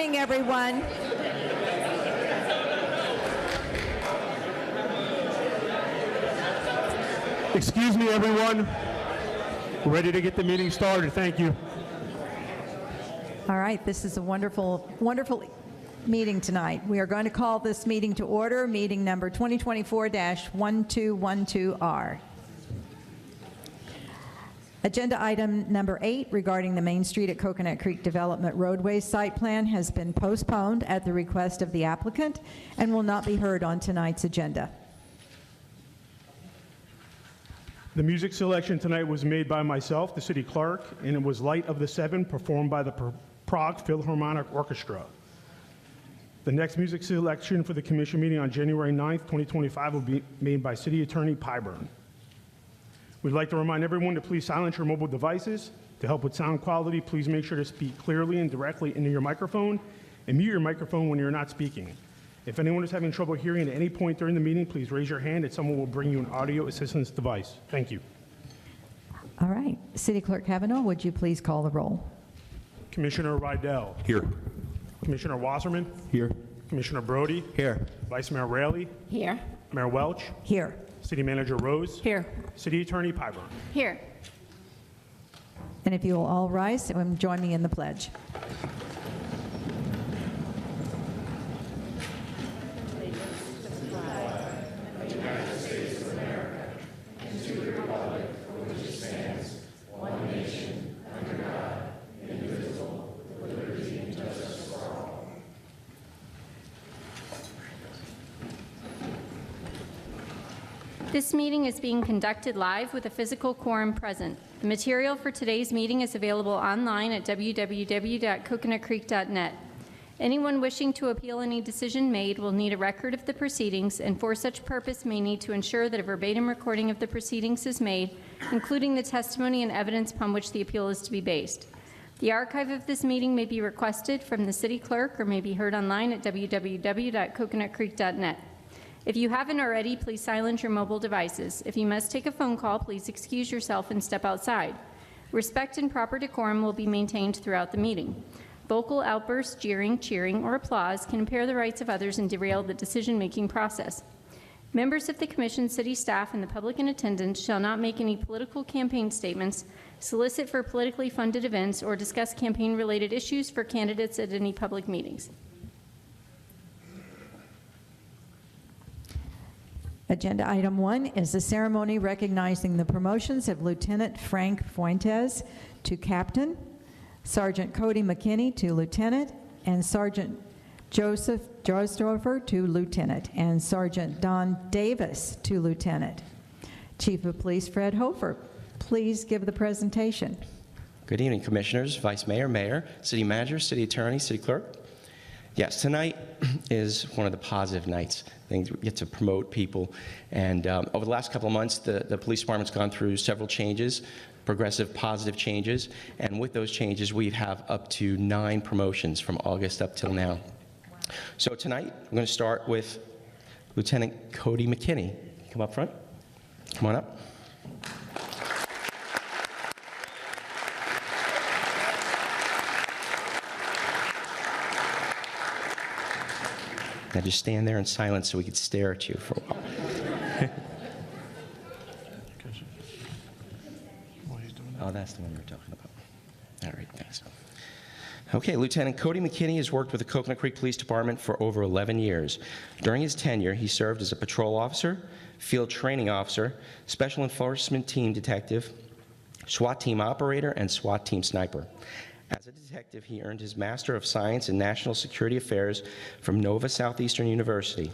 morning, everyone. Excuse me, everyone. We're ready to get the meeting started. Thank you. All right, this is a wonderful, wonderful meeting tonight. We are going to call this meeting to order, meeting number 2024-1212R. Agenda item number 8 regarding the Main Street at Coconut Creek Development roadway site plan has been postponed at the request of the applicant and will not be heard on tonight's agenda. The music selection tonight was made by myself, the city clerk, and it was Light of the Seven, performed by the Prague Philharmonic Orchestra. The next music selection for the commission meeting on January 9th, 2025 will be made by City Attorney Pyburn. We'd like to remind everyone to please silence your mobile devices. To help with sound quality, please make sure to speak clearly and directly into your microphone, and mute your microphone when you're not speaking. If anyone is having trouble hearing at any point during the meeting, please raise your hand and someone will bring you an audio assistance device. Thank you. All right, City Clerk Kavanaugh, would you please call the roll? Commissioner Rydell. Here. Commissioner Wasserman. Here. Commissioner Brody. Here. Vice Mayor Raley. Here. Mayor Welch. Here. City Manager Rose. Here. City Attorney Pyburn. Here. And if you will all rise and join me in the pledge. This meeting is being conducted live with a physical quorum present. The material for today's meeting is available online at www.coconutcreek.net. Anyone wishing to appeal any decision made will need a record of the proceedings, and for such purpose may need to ensure that a verbatim recording of the proceedings is made, including the testimony and evidence upon which the appeal is to be based. The archive of this meeting may be requested from the city clerk or may be heard online at www.coconutcreek.net. If you haven't already, please silence your mobile devices. If you must take a phone call, please excuse yourself and step outside. Respect and proper decorum will be maintained throughout the meeting. Vocal outbursts, jeering, cheering, or applause can impair the rights of others and derail the decision-making process. Members of the Commission, city staff, and the public in attendance shall not make any political campaign statements, solicit for politically funded events, or discuss campaign-related issues for candidates at any public meetings. Agenda item 1 is the ceremony recognizing the promotions of Lieutenant Frank Fuentes to Captain, Sergeant Cody McKinney to Lieutenant, and Sergeant Joseph Drosdorfer to Lieutenant, and Sergeant Don Davis to Lieutenant. Chief of Police Fred Hofer, please give the presentation. Good evening, Commissioners, Vice Mayor, Mayor, City Manager, City Attorney, City Clerk. Yes, tonight is one of the positive nights. Things we get to promote people. And over the last couple of months, the police department's gone through several changes, progressive positive changes. And with those changes, we have up to 9 promotions from August up till now. So tonight, I'm going to start with Lieutenant Cody McKinney. Come up front. Come on up. Now just stand there in silence so we could stare at you for a while. Oh, that's the one we were talking about. All right, thanks. Okay, Lieutenant Cody McKinney has worked with the Coconut Creek Police Department for over 11 years. During his tenure, he served as a patrol officer, field training officer, special enforcement team detective, SWAT team operator, and SWAT team sniper. As a detective, he earned his Master of Science in National Security Affairs from Nova Southeastern University.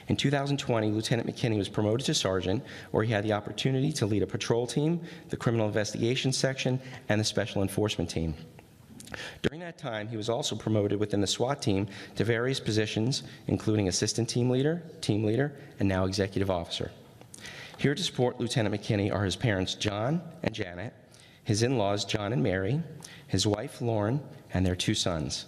In 2020, Lieutenant McKinney was promoted to sergeant, where he had the opportunity to lead a patrol team, the criminal investigation section, and the special enforcement team. During that time, he was also promoted within the SWAT team to various positions, including assistant team leader, and now executive officer. Here to support Lieutenant McKinney are his parents, John and Janet, his in-laws, John and Mary, his wife, Lauren, and their 2 sons.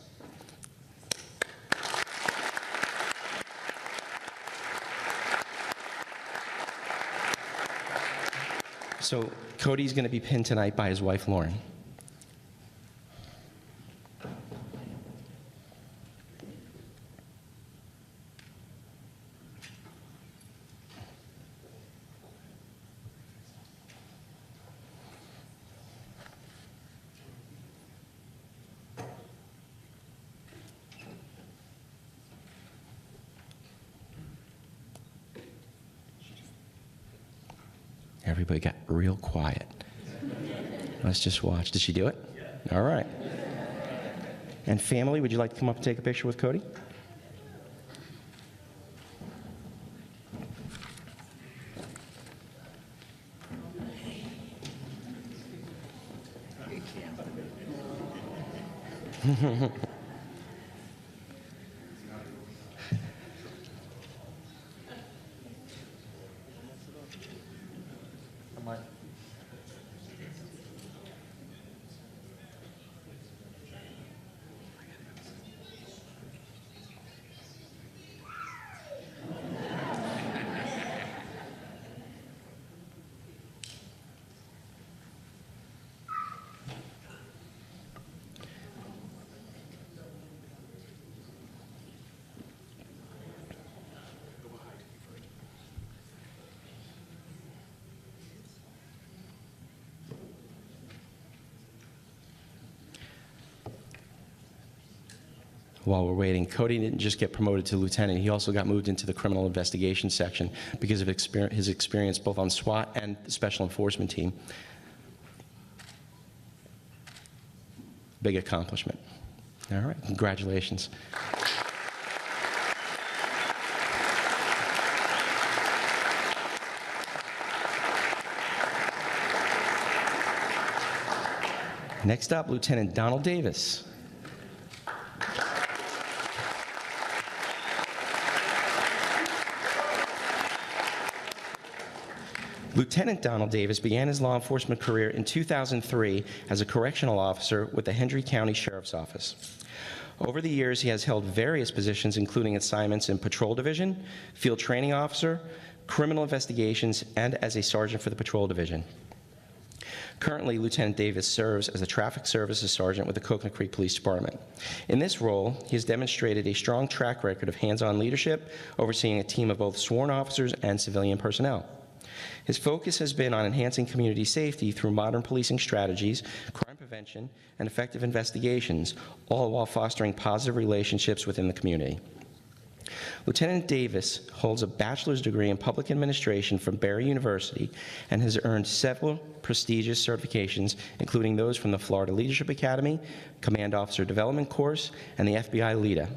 So Cody's going to be pinned tonight by his wife, Lauren. Everybody got real quiet. Let's just watch. Did she do it? All right. And family, would you like to come up and take a picture with Cody? While we're waiting, Cody didn't just get promoted to lieutenant, he also got moved into the criminal investigation section because of his experience both on SWAT and the special enforcement team. Big accomplishment. All right, congratulations. Next up, Lieutenant Donald Davis. Lieutenant Donald Davis began his law enforcement career in 2003 as a correctional officer with the Hendry County Sheriff's Office. Over the years, he has held various positions, including assignments in Patrol Division, Field Training Officer, Criminal Investigations, and as a Sergeant for the Patrol Division. Currently, Lieutenant Davis serves as a Traffic Services Sergeant with the Coconut Creek Police Department. In this role, he has demonstrated a strong track record of hands-on leadership, overseeing a team of both sworn officers and civilian personnel. His focus has been on enhancing community safety through modern policing strategies, crime prevention, and effective investigations, all while fostering positive relationships within the community. Lieutenant Davis holds a bachelor's degree in public administration from Barry University and has earned several prestigious certifications, including those from the Florida Leadership Academy, Command Officer Development Course, and the FBI LEADA.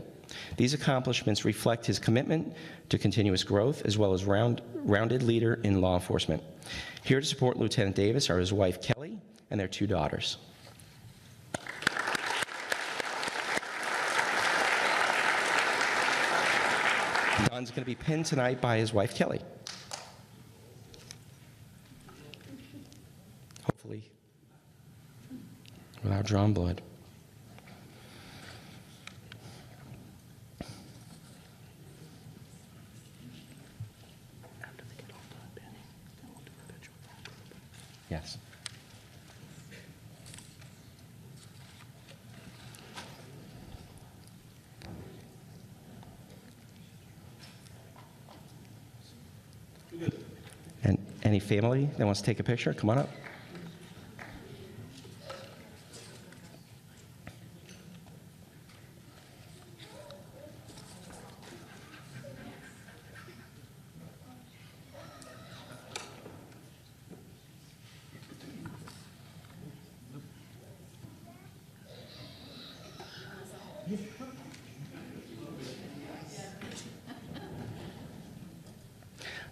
These accomplishments reflect his commitment to continuous growth as well as rounded leader in law enforcement. Here to support Lieutenant Davis are his wife Kelly and their 2 daughters. Don's going to be pinned tonight by his wife Kelly. Hopefully, without drawn blood. Yes. And any family that wants to take a picture, come on up.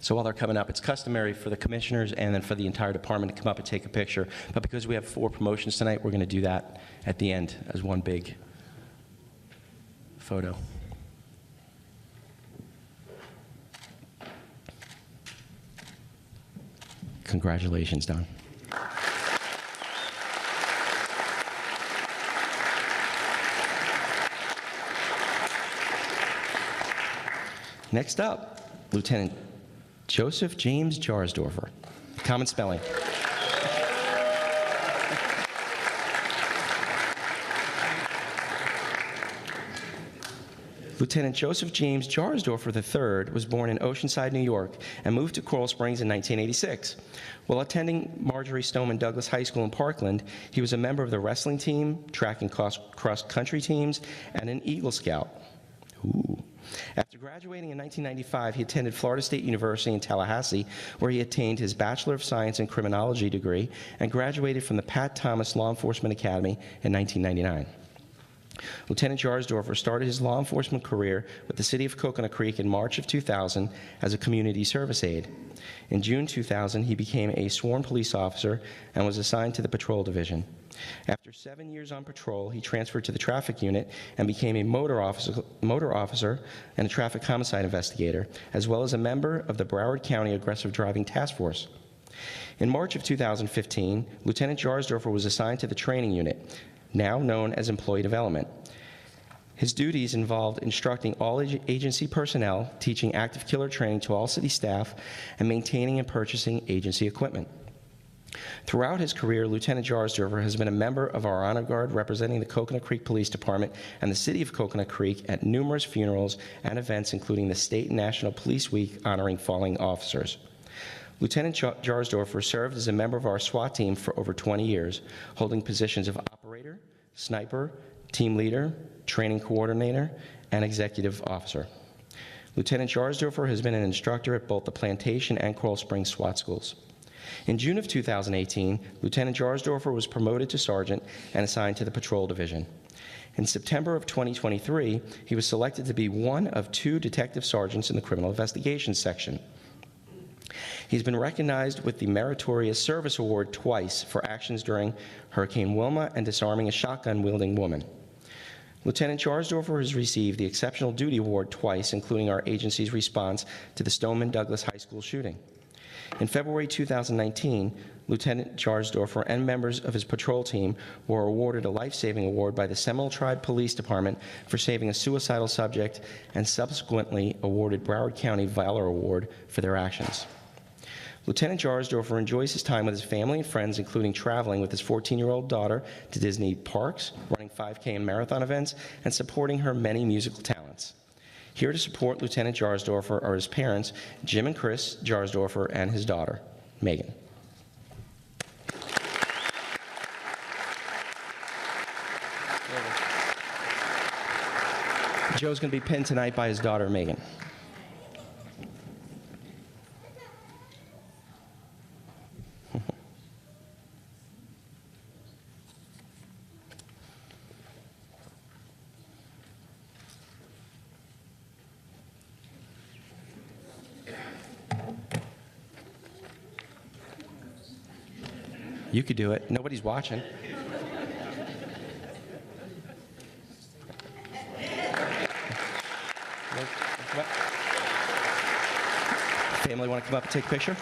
So while they're coming up, it's customary for the commissioners and then for the entire department to come up and take a picture. But because we have 4 promotions tonight, we're going to do that at the end as one big photo. Congratulations, Don. Next up, Lieutenant Joseph James Jarsdorfer. Common spelling. Lieutenant Joseph James Jarsdorfer III was born in Oceanside, New York, and moved to Coral Springs in 1986. While attending Marjorie Stoneman Douglas High School in Parkland, he was a member of the wrestling team, track and cross-country teams, and an Eagle Scout. Ooh. After graduating in 1995, he attended Florida State University in Tallahassee, where he attained his Bachelor of Science in Criminology degree and graduated from the Pat Thomas Law Enforcement Academy in 1999. Lieutenant Jarsdorfer started his law enforcement career with the City of Coconut Creek in March of 2000 as a community service aide. In June 2000, he became a sworn police officer and was assigned to the patrol division. After 7 years on patrol, he transferred to the traffic unit and became a motor officer and a traffic homicide investigator, as well as a member of the Broward County Aggressive Driving Task Force. In March of 2015, Lieutenant Jarsdorfer was assigned to the training unit, now known as Employee Development. His duties involved instructing all agency personnel, teaching active killer training to all city staff, and maintaining and purchasing agency equipment. Throughout his career, Lieutenant Jarsdorfer has been a member of our Honor Guard representing the Coconut Creek Police Department and the City of Coconut Creek at numerous funerals and events, including the State and National Police Week honoring fallen officers. Lieutenant Jarsdorfer served as a member of our SWAT team for over 20 years, holding positions of operator, sniper, team leader, training coordinator, and executive officer. Lieutenant Jarsdorfer has been an instructor at both the Plantation and Coral Springs SWAT schools. In June of 2018, Lieutenant Jarsdorfer was promoted to sergeant and assigned to the patrol division. In September of 2023, he was selected to be one of 2 detective sergeants in the criminal investigations section. He's been recognized with the Meritorious Service Award twice for actions during Hurricane Wilma and disarming a shotgun-wielding woman. Lieutenant Jarsdorfer has received the Exceptional Duty Award twice, including our agency's response to the Stoneman Douglas High School shooting. In February 2019, Lieutenant Jarsdorfer and members of his patrol team were awarded a life-saving award by the Seminole Tribe Police Department for saving a suicidal subject, and subsequently awarded Broward County Valor Award for their actions. Lieutenant Jarsdorfer enjoys his time with his family and friends, including traveling with his 14-year-old daughter to Disney parks, running 5K and marathon events, and supporting her many musical talents. Here to support Lieutenant Jarsdorfer are his parents, Jim and Chris Jarsdorfer, and his daughter, Megan. Joe's going to be pinned tonight by his daughter, Megan. You could do it. Nobody's watching. Family want to come up and take a picture?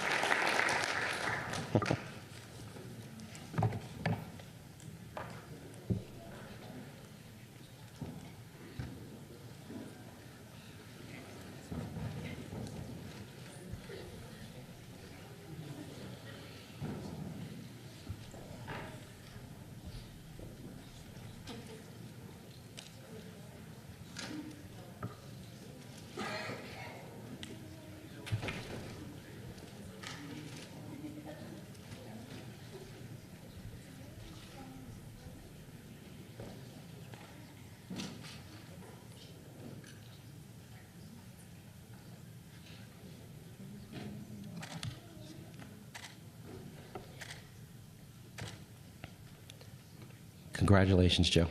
Congratulations, Joe.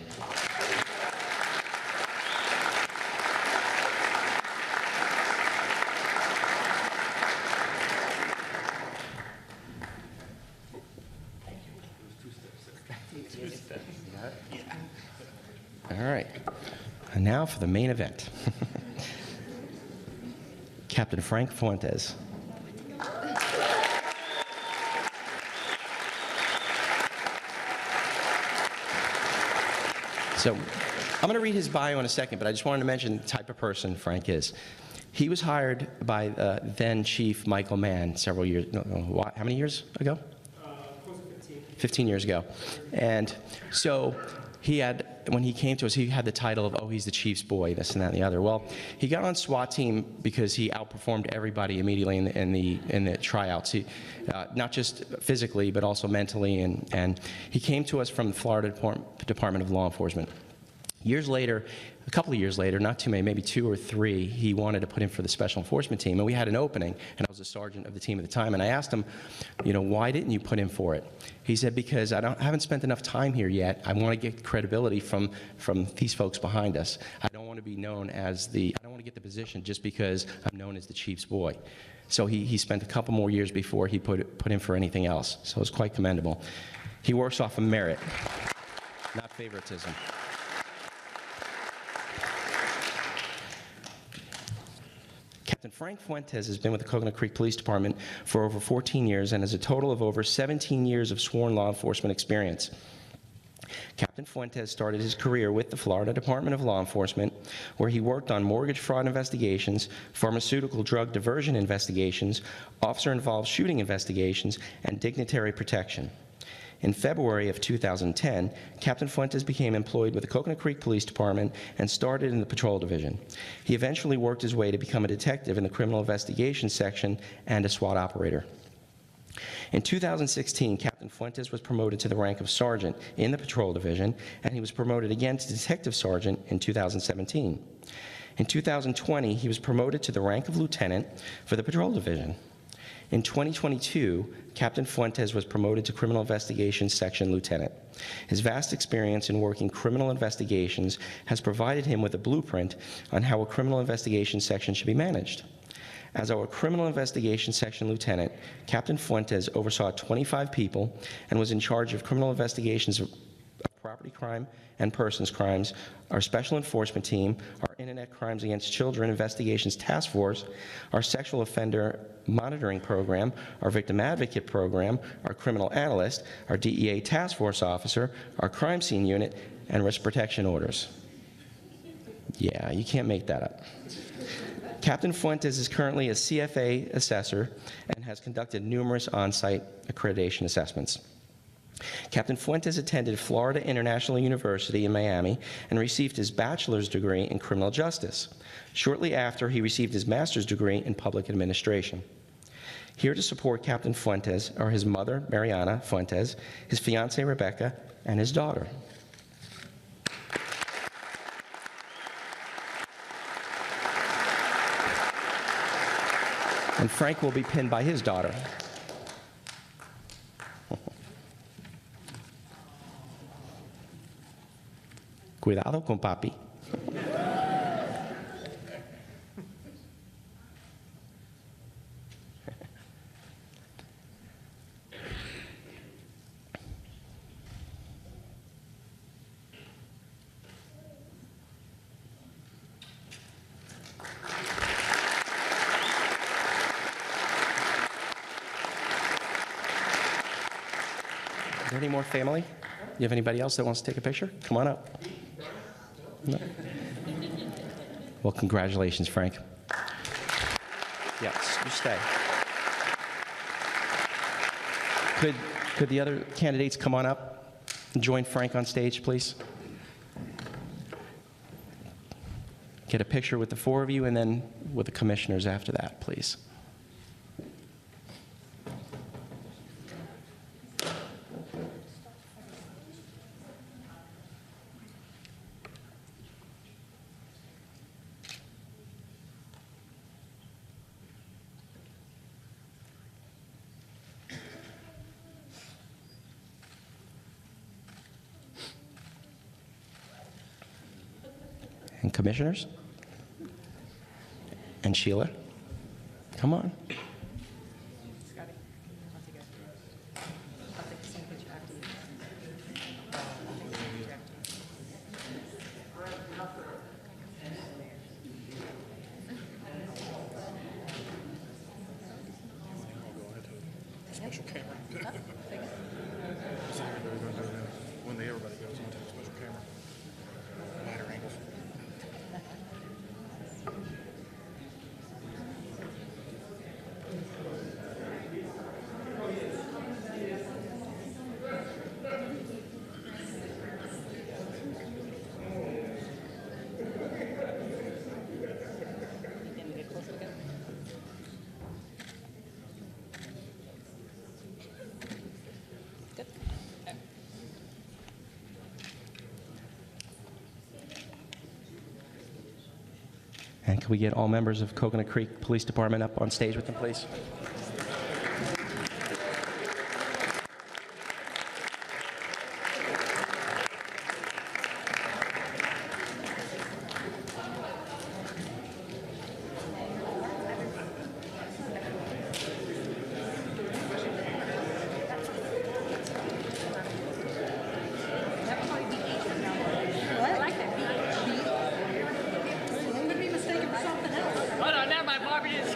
All right. And now for the main event. Captain Frank Fuentes. So I'm going to read his bio in a second, but I just wanted to mention the type of person Frank is. He was hired by then Chief Michael Mann several years, how many years ago? Close to 15. 15 years ago. And so he had, when he came to us, he had the title of, oh, he's the chief's boy, this and that and the other. Well, he got on SWAT team because he outperformed everybody immediately in the tryouts. He, not just physically, but also mentally. And he came to us from the Florida Department of Law Enforcement. Years later, a couple of years later, not too many, maybe 2 or 3, he wanted to put him for the special enforcement team, and we had an opening, and I was a sergeant of the team at the time, and I asked him, why didn't you put him for it? He said, because I haven't spent enough time here yet. I want to get credibility from these folks behind us. I don't want to be known as I don't want to get the position just because I'm known as the chief's boy. So he spent a couple more years before he put him for anything else. So it's quite commendable. He works off of merit, not favoritism. Captain Frank Fuentes has been with the Coconut Creek Police Department for over 14 years and has a total of over 17 years of sworn law enforcement experience. Captain Fuentes started his career with the Florida Department of Law Enforcement, where he worked on mortgage fraud investigations, pharmaceutical drug diversion investigations, officer-involved shooting investigations, and dignitary protection. In February of 2010, Captain Fuentes became employed with the Coconut Creek Police Department and started in the Patrol Division. He eventually worked his way to become a detective in the Criminal Investigation Section and a SWAT operator. In 2016, Captain Fuentes was promoted to the rank of sergeant in the Patrol Division, and he was promoted again to detective sergeant in 2017. In 2020, he was promoted to the rank of lieutenant for the Patrol Division. In 2022, Captain Fuentes was promoted to Criminal Investigations Section Lieutenant. His vast experience in working criminal investigations has provided him with a blueprint on how a criminal investigation section should be managed. As our Criminal Investigation Section Lieutenant, Captain Fuentes oversaw 25 people and was in charge of criminal investigations of property crime and persons crimes, our Special Enforcement Team, our Internet Crimes Against Children Investigations Task Force, our Sexual Offender Monitoring Program, our Victim Advocate Program, our Criminal Analyst, our DEA Task Force Officer, our Crime Scene Unit, and Risk Protection Orders. Yeah, you can't make that up. Captain Fuentes is currently a CFA assessor and has conducted numerous on-site accreditation assessments. Captain Fuentes attended Florida International University in Miami and received his bachelor's degree in criminal justice. Shortly after, he received his master's degree in public administration. Here to support Captain Fuentes are his mother, Mariana Fuentes, his fiancée, Rebecca, and his daughter. And Frank will be pinned by his daughter. Cuidado con papi. Is there any more family? You have anybody else that wants to take a picture? Come on up. No? Well, congratulations, Frank. Yes, you stay. Could the other candidates come on up and join Frank on stage, please? Get a picture with the 4 of you and then with the commissioners after that, please. And commissioners? And Sheila? Come on. Special camera. When everybody goes onto the special camera, wider angles. And can we get all members of Coconut Creek Police Department up on stage with them, please? Oh, no, never mind, Barbie is.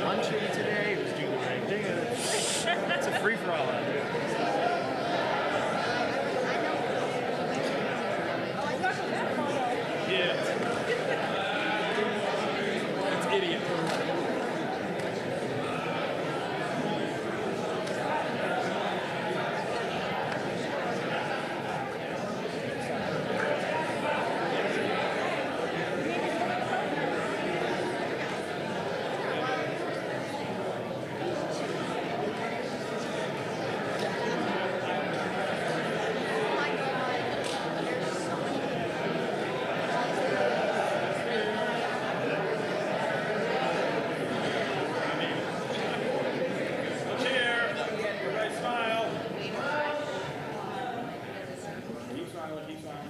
Lunching today, he was doing the right thing. It's a free-for-all out here. Yeah. That's idiot. Cheer. Everybody smile. Keep smiling, keep smiling.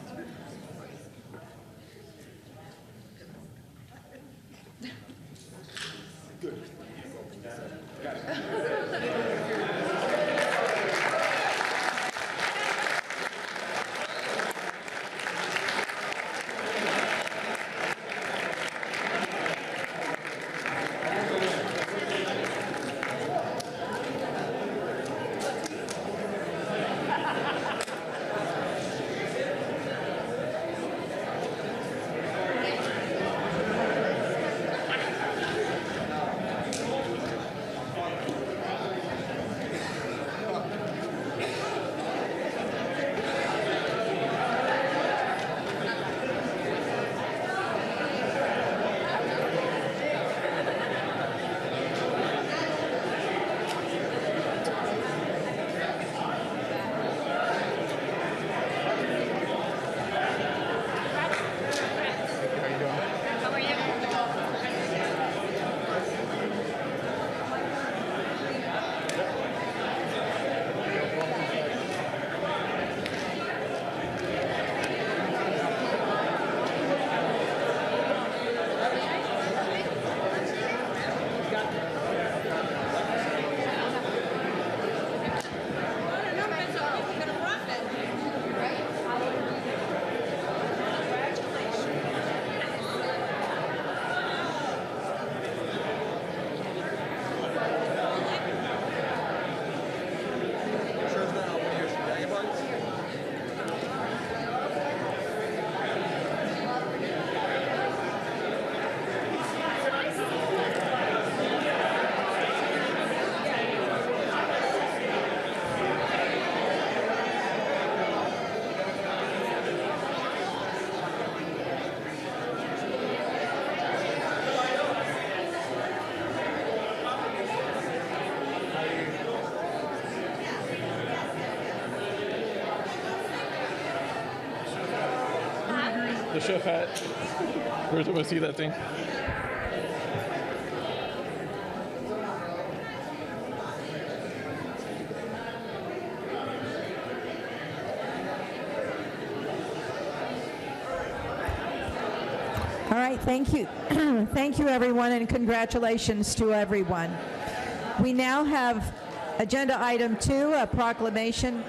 The chef hat. Where's I see that thing? All right, thank you. Thank you, everyone, and congratulations to everyone. We now have Agenda Item 2, a proclamation.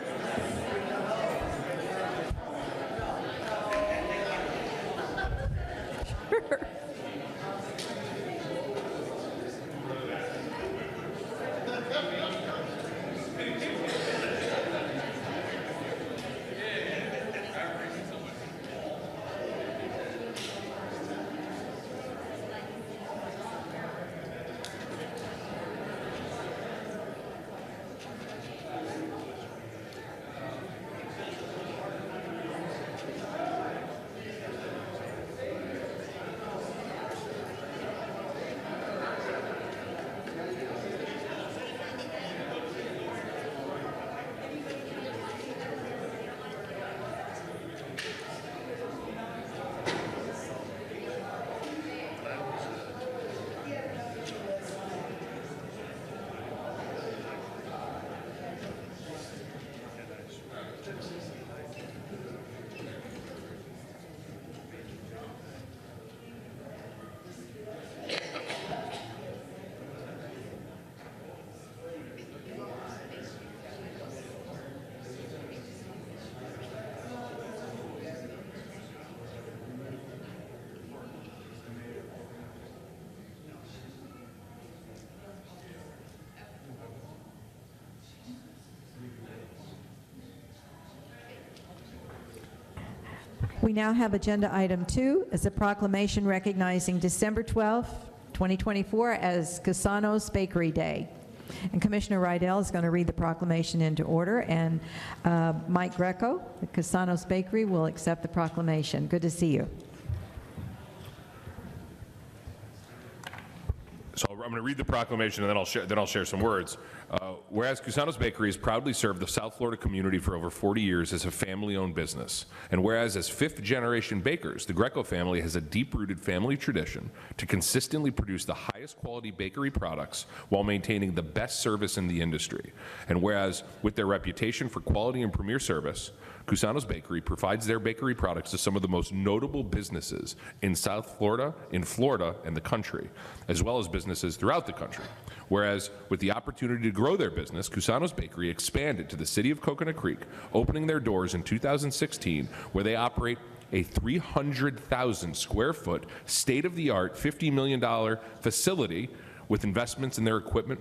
We now have Agenda Item 2 as a proclamation recognizing December 12th, 2024 as Cusano's Bakery Day. And Commissioner Rydell is going to read the proclamation into order, and Mike Greco, the Cusano's Bakery, will accept the proclamation. Good to see you. So I'm going to read the proclamation, and then I'll share some words. Whereas Cusano's Bakery has proudly served the South Florida community for over 40 years as a family-owned business, and whereas as fifth-generation bakers, the Greco family has a deep-rooted family tradition to consistently produce the highest quality bakery products while maintaining the best service in the industry, and whereas with their reputation for quality and premier service, Cusano's Bakery provides their bakery products to some of the most notable businesses in South Florida, in Florida, and the country, as well as businesses throughout the country. Whereas, with the opportunity to grow their business, Cusano's Bakery expanded to the city of Coconut Creek, opening their doors in 2016, where they operate a 300,000 square foot, state-of-the-art, $50 million facility with investments in their equipment.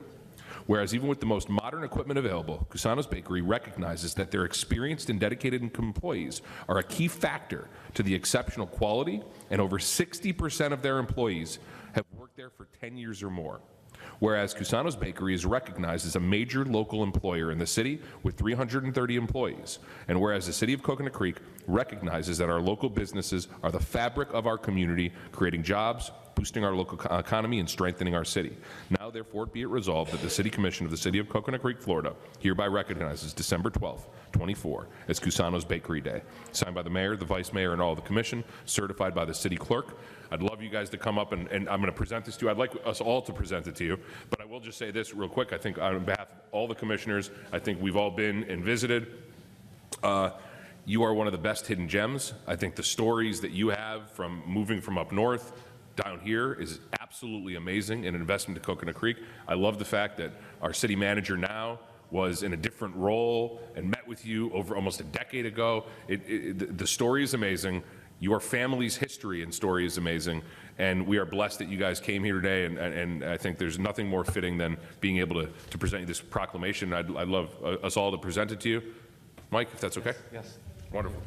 Whereas even with the most modern equipment available, Cusano's Bakery recognizes that their experienced and dedicated employees are a key factor to the exceptional quality, and over 60% of their employees have worked there for 10 years or more. Whereas Cusano's Bakery is recognized as a major local employer in the city with 330 employees, and whereas the city of Coconut Creek recognizes that our local businesses are the fabric of our community, creating jobs, boosting our local economy, and strengthening our city. Now, therefore, be it resolved that the City Commission of the City of Coconut Creek, Florida, hereby recognizes December 12th, 24, as Cusano's Bakery Day. Signed by the Mayor, the Vice Mayor, and all of the Commission, certified by the City Clerk. I'd love you guys to come up, and I'm going to present this to you. I'd like us all to present it to you, but I will just say this real quick. I think on behalf of all the commissioners, I think we've all been and visited. You are one of the best hidden gems. I think the stories that you have from moving from up north down here is absolutely amazing, and an investment to Coconut Creek. I love the fact that our city manager now was in a different role and met with you over almost a decade ago. The story is amazing. Your family's history and story is amazing, and we are blessed that you guys came here today, and I think there's nothing more fitting than being able to present you this proclamation. I'd love us all to present it to you. Mike, if that's okay? Yes. Wonderful.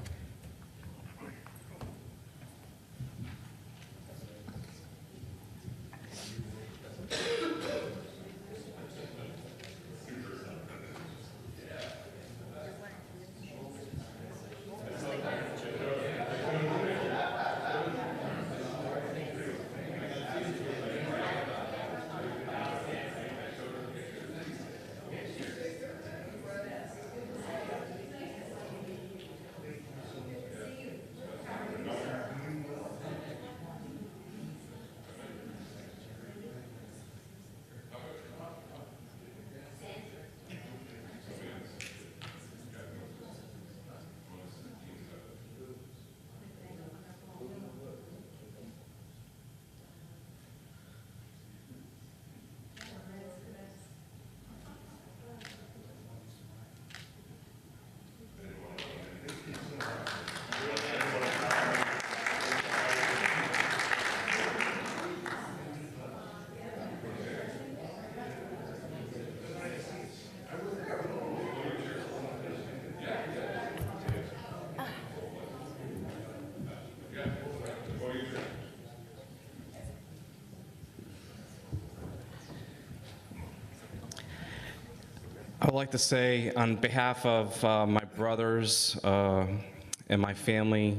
I would like to say on behalf of my brothers and my family,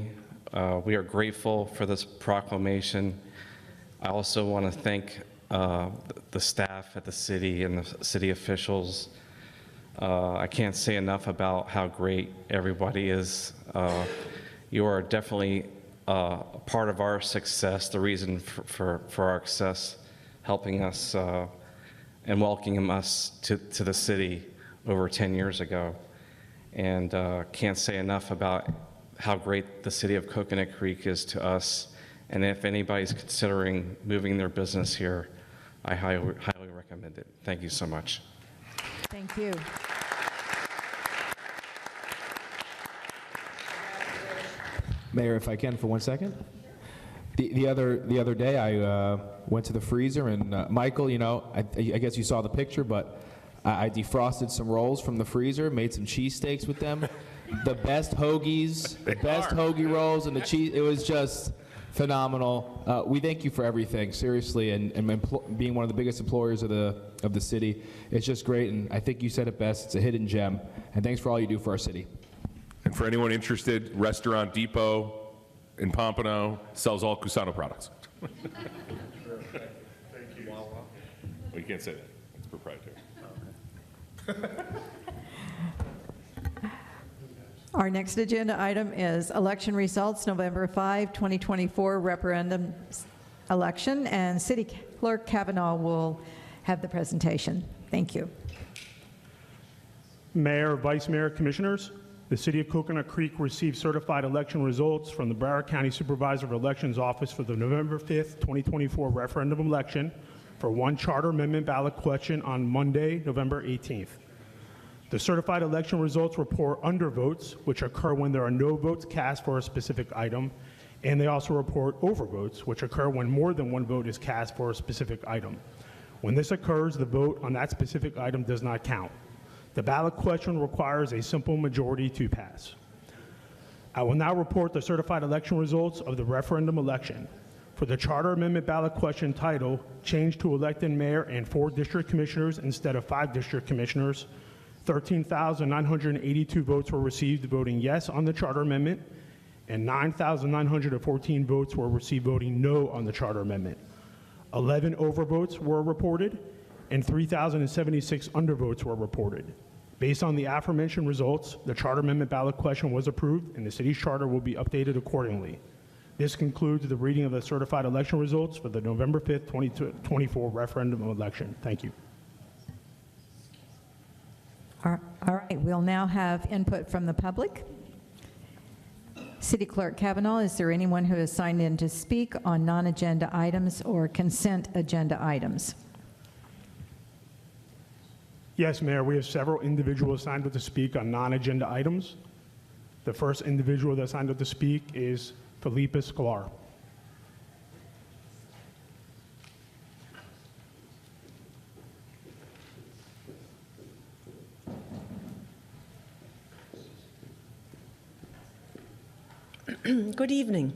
we are grateful for this proclamation. I also want to thank the staff at the city and the city officials. I can't say enough about how great everybody is. You are definitely part of our success, the reason for our success, helping us and welcoming us to the city over 10 years ago. And can't say enough about how great the city of Coconut Creek is to us. And if anybody's considering moving their business here, I highly recommend it. Thank you so much. Thank you. Mayor, if I can for 1 second. The other day, I went to the freezer, and Michael, you know, I guess you saw the picture, but I defrosted some rolls from the freezer, made some cheesesteaks with them. The best hoagies, the best hoagie rolls, and the cheese. It was just phenomenal. We thank you for everything, seriously, and being one of the biggest employers of the city. It's just great, and I think you said it best. It's a hidden gem, and thanks for all you do for our city. And for anyone interested, Restaurant Depot in Pompano sells all Cusano products. Thank you. Well, you can't say that. It's proprietary. Our next agenda item is election results, November 5, 2024 referendum election, and City Clerk Kavanaugh will have the presentation. Thank you. Mayor, Vice Mayor, Commissioners, the City of Coconut Creek received certified election results from the Broward County Supervisor of Elections Office for the November 5th, 2024 referendum election for one charter amendment ballot question on Monday, November 18th. The certified election results report undervotes, which occur when there are no votes cast for a specific item, and they also report overvotes, which occur when more than one vote is cast for a specific item. When this occurs, the vote on that specific item does not count. The ballot question requires a simple majority to pass. I will now report the certified election results of the referendum election. For the charter amendment ballot question title, change to elected mayor and 4 district commissioners instead of 5 district commissioners, 13,982 votes were received voting yes on the charter amendment, and 9,914 votes were received voting no on the charter amendment. 11 overvotes were reported, and 3,076 undervotes were reported. Based on the aforementioned results, the charter amendment ballot question was approved, and the city's charter will be updated accordingly. This concludes the reading of the certified election results for the November 5th, 2024 referendum election. Thank you. All right, we'll now have input from the public. City Clerk Kavanaugh, is there anyone who has signed in to speak on non-agenda items or consent agenda items? Yes, Mayor, we have several individuals signed up to speak on non-agenda items. The first individual that signed up to speak is Felipe Sklar. Good evening.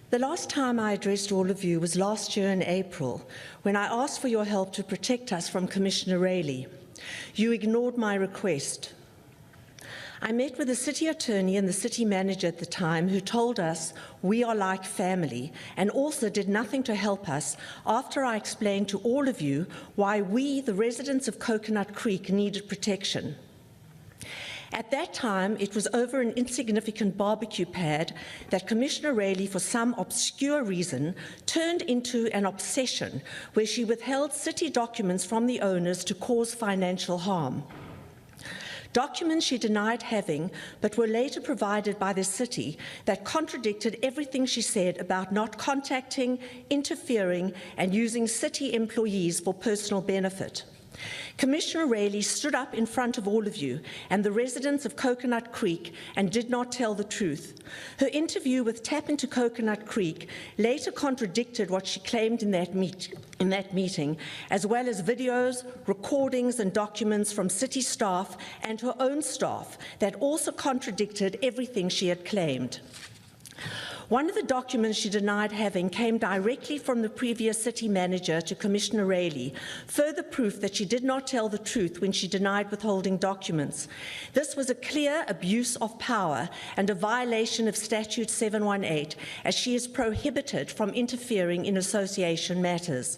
The last time I addressed all of you was last year in April, when I asked for your help to protect us from Commissioner Raley. You ignored my request. I met with the city attorney and the city manager at the time, who told us we are like family, and also did nothing to help us after I explained to all of you why we, the residents of Coconut Creek, needed protection. At that time, it was over an insignificant barbecue pad that Commissioner Raley, for some obscure reason, turned into an obsession where she withheld city documents from the owners to cause financial harm. Documents she denied having, but were later provided by the city, that contradicted everything she said about not contacting, interfering, and using city employees for personal benefit. Commissioner Raley stood up in front of all of you and the residents of Coconut Creek and did not tell the truth. Her interview with Tap Into Coconut Creek later contradicted what she claimed in that meeting, as well as videos, recordings, and documents from city staff and her own staff that also contradicted everything she had claimed. One of the documents she denied having came directly from the previous city manager to Commissioner Raley, further proof that she did not tell the truth when she denied withholding documents. This was a clear abuse of power and a violation of Statute 718, as she is prohibited from interfering in association matters.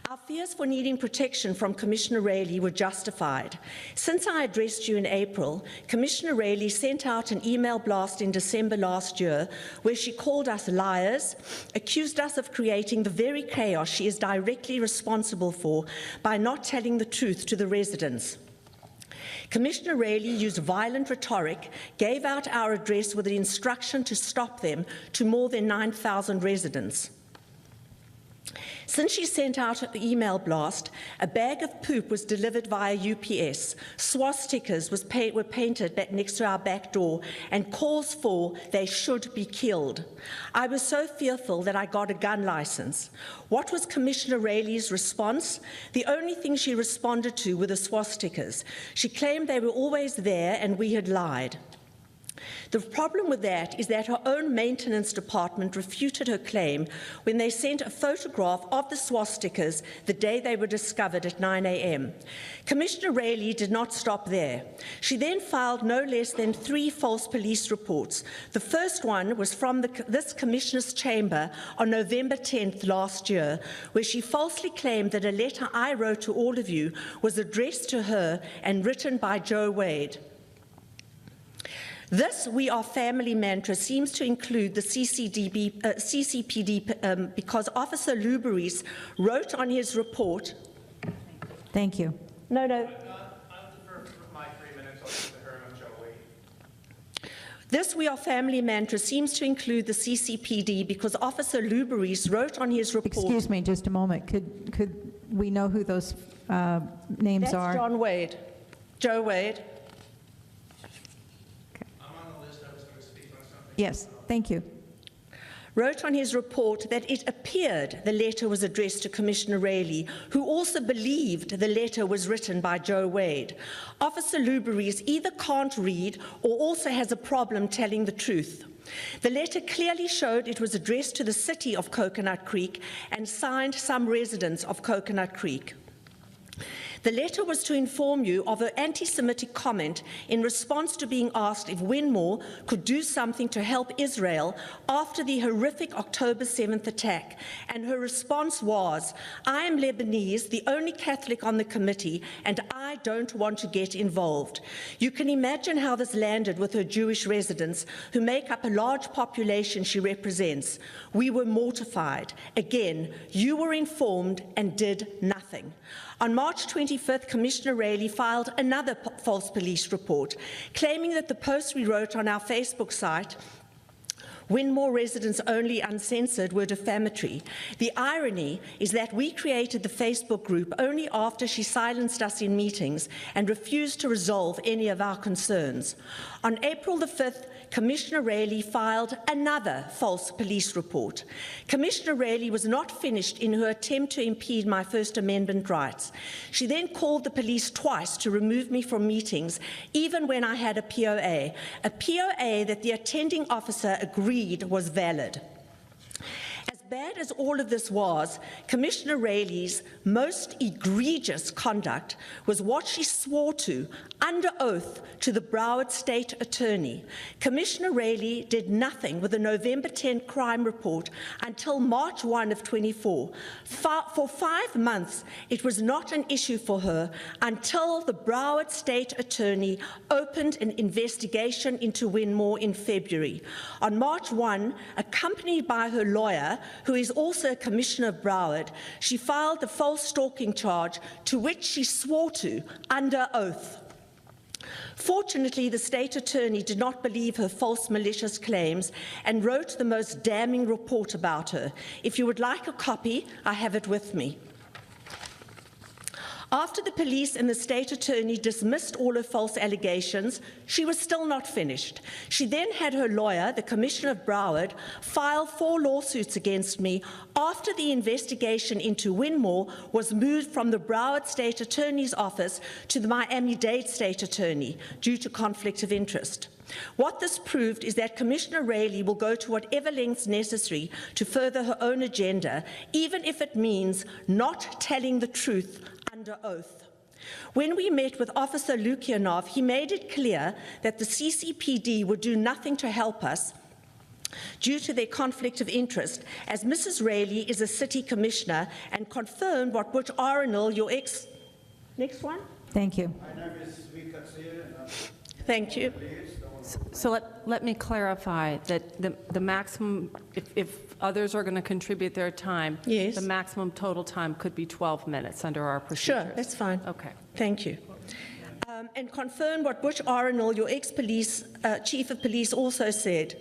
Our fears for needing protection from Commissioner Raley were justified. Since I addressed you in April, Commissioner Raley sent out an email blast in December last year where she called us liars, accused us of creating the very chaos she is directly responsible for by not telling the truth to the residents. Commissioner Raley used violent rhetoric, gave out our address with the instruction to stop them to more than 9,000 residents. Since she sent out an email blast, a bag of poop was delivered via UPS, swastikas were painted back next to our back door, and calls for they should be killed. I was so fearful that I got a gun license. What was Commissioner Rayleigh's response? The only thing she responded to were the swastikas. She claimed they were always there and we had lied. The problem with that is that her own maintenance department refuted her claim when they sent a photograph of the swastikas the day they were discovered at 9 a.m. Commissioner Rayleigh did not stop there. She then filed no less than 3 false police reports. The first one was from this Commissioner's chamber on November 10th last year, where she falsely claimed that a letter I wrote to all of you was addressed to her and written by Joe Wade. This We Are Family mantra seems to include the CCPD because Officer Luberis wrote on his report. Thank you. No. I'll defer my 3 minutes. I'll give to her and Joe Wade. This We Are Family mantra seems to include the CCPD because Officer Luberis wrote on his report. Excuse me just a moment. Could we know who those names are? That's John Wade. Joe Wade. Yes, thank you. Wrote on his report that it appeared the letter was addressed to Commissioner Rayleigh, who also believed the letter was written by Joe Wade. Officer Luberis either can't read or also has a problem telling the truth. The letter clearly showed it was addressed to the city of Coconut Creek and signed some residents of Coconut Creek. The letter was to inform you of an anti-Semitic comment in response to being asked if Winmore could do something to help Israel after the horrific October 7th attack. And her response was, I am Lebanese, the only Catholic on the committee, and I don't want to get involved. You can imagine how this landed with her Jewish residents, who make up a large population she represents. We were mortified. Again, you were informed and did nothing. On March 25th, Commissioner Rayleigh filed another false police report, claiming that the posts we wrote on our Facebook site, Winmore Residents Only Uncensored, were defamatory. The irony is that we created the Facebook group only after she silenced us in meetings and refused to resolve any of our concerns. On April the 5th, Commissioner Rayleigh filed another false police report. Commissioner Rayleigh was not finished in her attempt to impede my First Amendment rights. She then called the police twice to remove me from meetings, even when I had a POA that the attending officer agreed was valid. As bad as all of this was, Commissioner Rayleigh's most egregious conduct was what she swore to, under oath, to the Broward State Attorney. Commissioner Rayleigh did nothing with the November 10 crime report until March 1 of 24. For 5 months, it was not an issue for her until the Broward State Attorney opened an investigation into Winmore in February. On March 1, accompanied by her lawyer, who is also a Commissioner of Broward, she filed the false stalking charge to which she swore to under oath. Fortunately, the state attorney did not believe her false malicious claims and wrote the most damning report about her. If you would like a copy, I have it with me. After the police and the state attorney dismissed all her false allegations, she was still not finished. She then had her lawyer, the Commissioner of Broward, file 4 lawsuits against me after the investigation into Winmore was moved from the Broward State Attorney's office to the Miami-Dade State Attorney due to conflict of interest. What this proved is that Commissioner Rayleigh will go to whatever lengths necessary to further her own agenda, even if it means not telling the truth under oath. When we met with Officer Lukyanov, he made it clear that the CCPD would do nothing to help us due to their conflict of interest, as Mrs. Rayleigh is a city commissioner, and confirmed what Butch Arenal, your ex... Next one. Thank you. Thank you. So let me clarify that the maximum, if others are going to contribute their time, yes, the maximum total time could be 12 minutes under our procedures. Sure, that's fine. Okay. Thank you. And confirm what Butch Arenal, your ex-police chief of police, also said.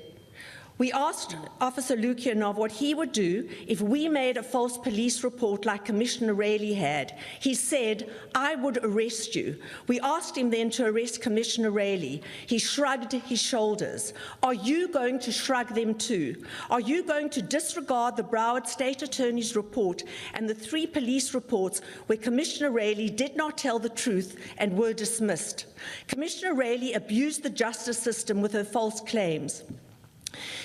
We asked Officer Lukianov what he would do if we made a false police report like Commissioner Rayleigh had. He said, "I would arrest you." We asked him then to arrest Commissioner Rayleigh. He shrugged his shoulders. Are you going to shrug them too? Are you going to disregard the Broward State Attorney's report and the 3 police reports where Commissioner Rayleigh did not tell the truth and were dismissed? Commissioner Rayleigh abused the justice system with her false claims.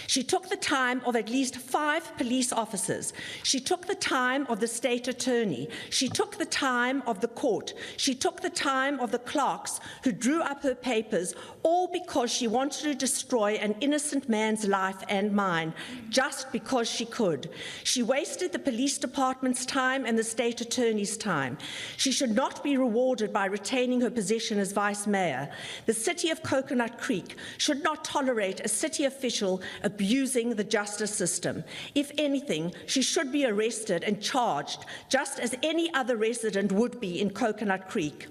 She took the time of at least 5 police officers. She took the time of the state attorney. She took the time of the court. She took the time of the clerks who drew up her papers, all because she wanted to destroy an innocent man's life and mine, just because she could. She wasted the police department's time and the state attorney's time. She should not be rewarded by retaining her position as vice mayor. The city of Coconut Creek should not tolerate a city official abusing the justice system. If anything, she should be arrested and charged, just as any other resident would be in Coconut Creek.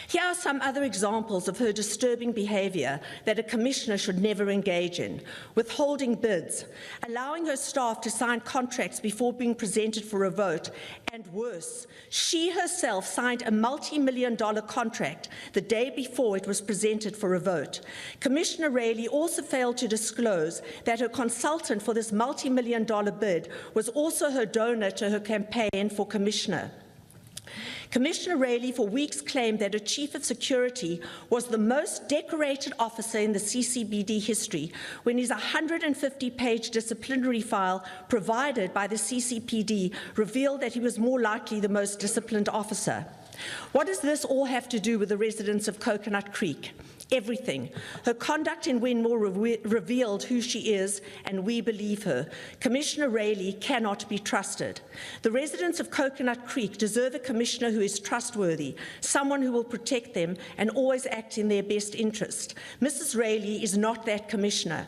Here are some other examples of her disturbing behavior that a commissioner should never engage in. Withholding bids, allowing her staff to sign contracts before being presented for a vote, and worse, she herself signed a multi-million-dollar contract the day before it was presented for a vote. Commissioner Rayleigh also failed to disclose that her consultant for this multi-million-dollar bid was also her donor to her campaign for commissioner. Commissioner Rayleigh for weeks claimed that her chief of security was the most decorated officer in the CCBD history, when his 150-page disciplinary file provided by the CCPD revealed that he was more likely the most disciplined officer. What does this all have to do with the residents of Coconut Creek? Everything. Her conduct in Winmore revealed who she is, and we believe her. Commissioner Rayleigh cannot be trusted. The residents of Coconut Creek deserve a commissioner who is trustworthy, someone who will protect them and always act in their best interest. Mrs. Rayleigh is not that commissioner.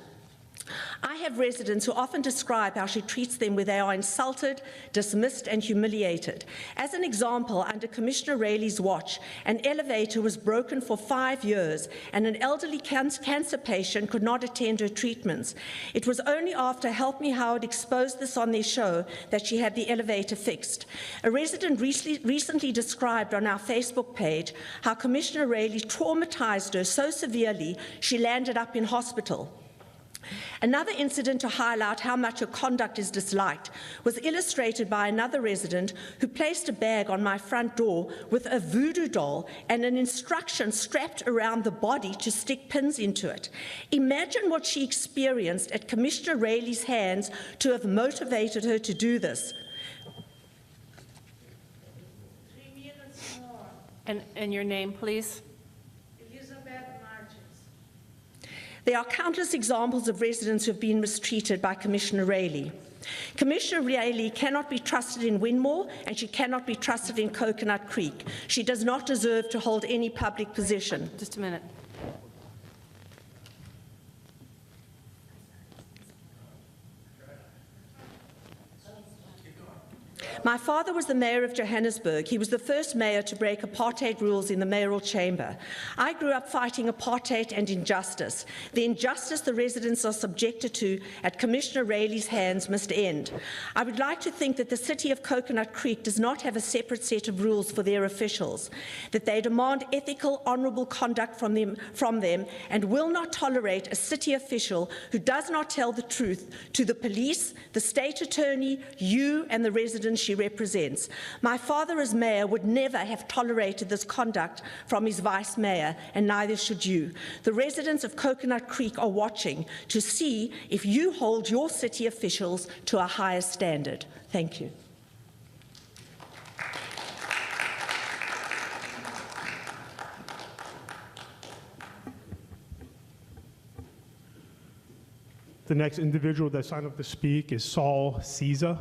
I have residents who often describe how she treats them when they are insulted, dismissed, and humiliated. As an example, under Commissioner Rayleigh's watch, an elevator was broken for 5 years, and an elderly cancer patient could not attend her treatments. It was only after Help Me Howard exposed this on their show that she had the elevator fixed. A resident recently described on our Facebook page how Commissioner Rayleigh traumatized her so severely she landed up in hospital. Another incident to highlight how much her conduct is disliked was illustrated by another resident who placed a bag on my front door with a voodoo doll and an instruction strapped around the body to stick pins into it. Imagine what she experienced at Commissioner Rayleigh's hands to have motivated her to do this. 3 minutes more. And your name, please? There are countless examples of residents who have been mistreated by Commissioner Rayleigh. Commissioner Rayleigh cannot be trusted in Winmore, and she cannot be trusted in Coconut Creek. She does not deserve to hold any public position. Just a minute. My father was the mayor of Johannesburg. He was the first mayor to break apartheid rules in the mayoral chamber. I grew up fighting apartheid and injustice. The injustice the residents are subjected to at Commissioner Rayleigh's hands must end. I would like to think that the city of Coconut Creek does not have a separate set of rules for their officials, that they demand ethical, honourable conduct from them, and will not tolerate a city official who does not tell the truth to the police, the state attorney, you, and the residents she represents. My father as mayor would never have tolerated this conduct from his vice mayor, and neither should you. The residents of Coconut Creek are watching to see if you hold your city officials to a higher standard. Thank you. The next individual that signed up to speak is Saul Caesar.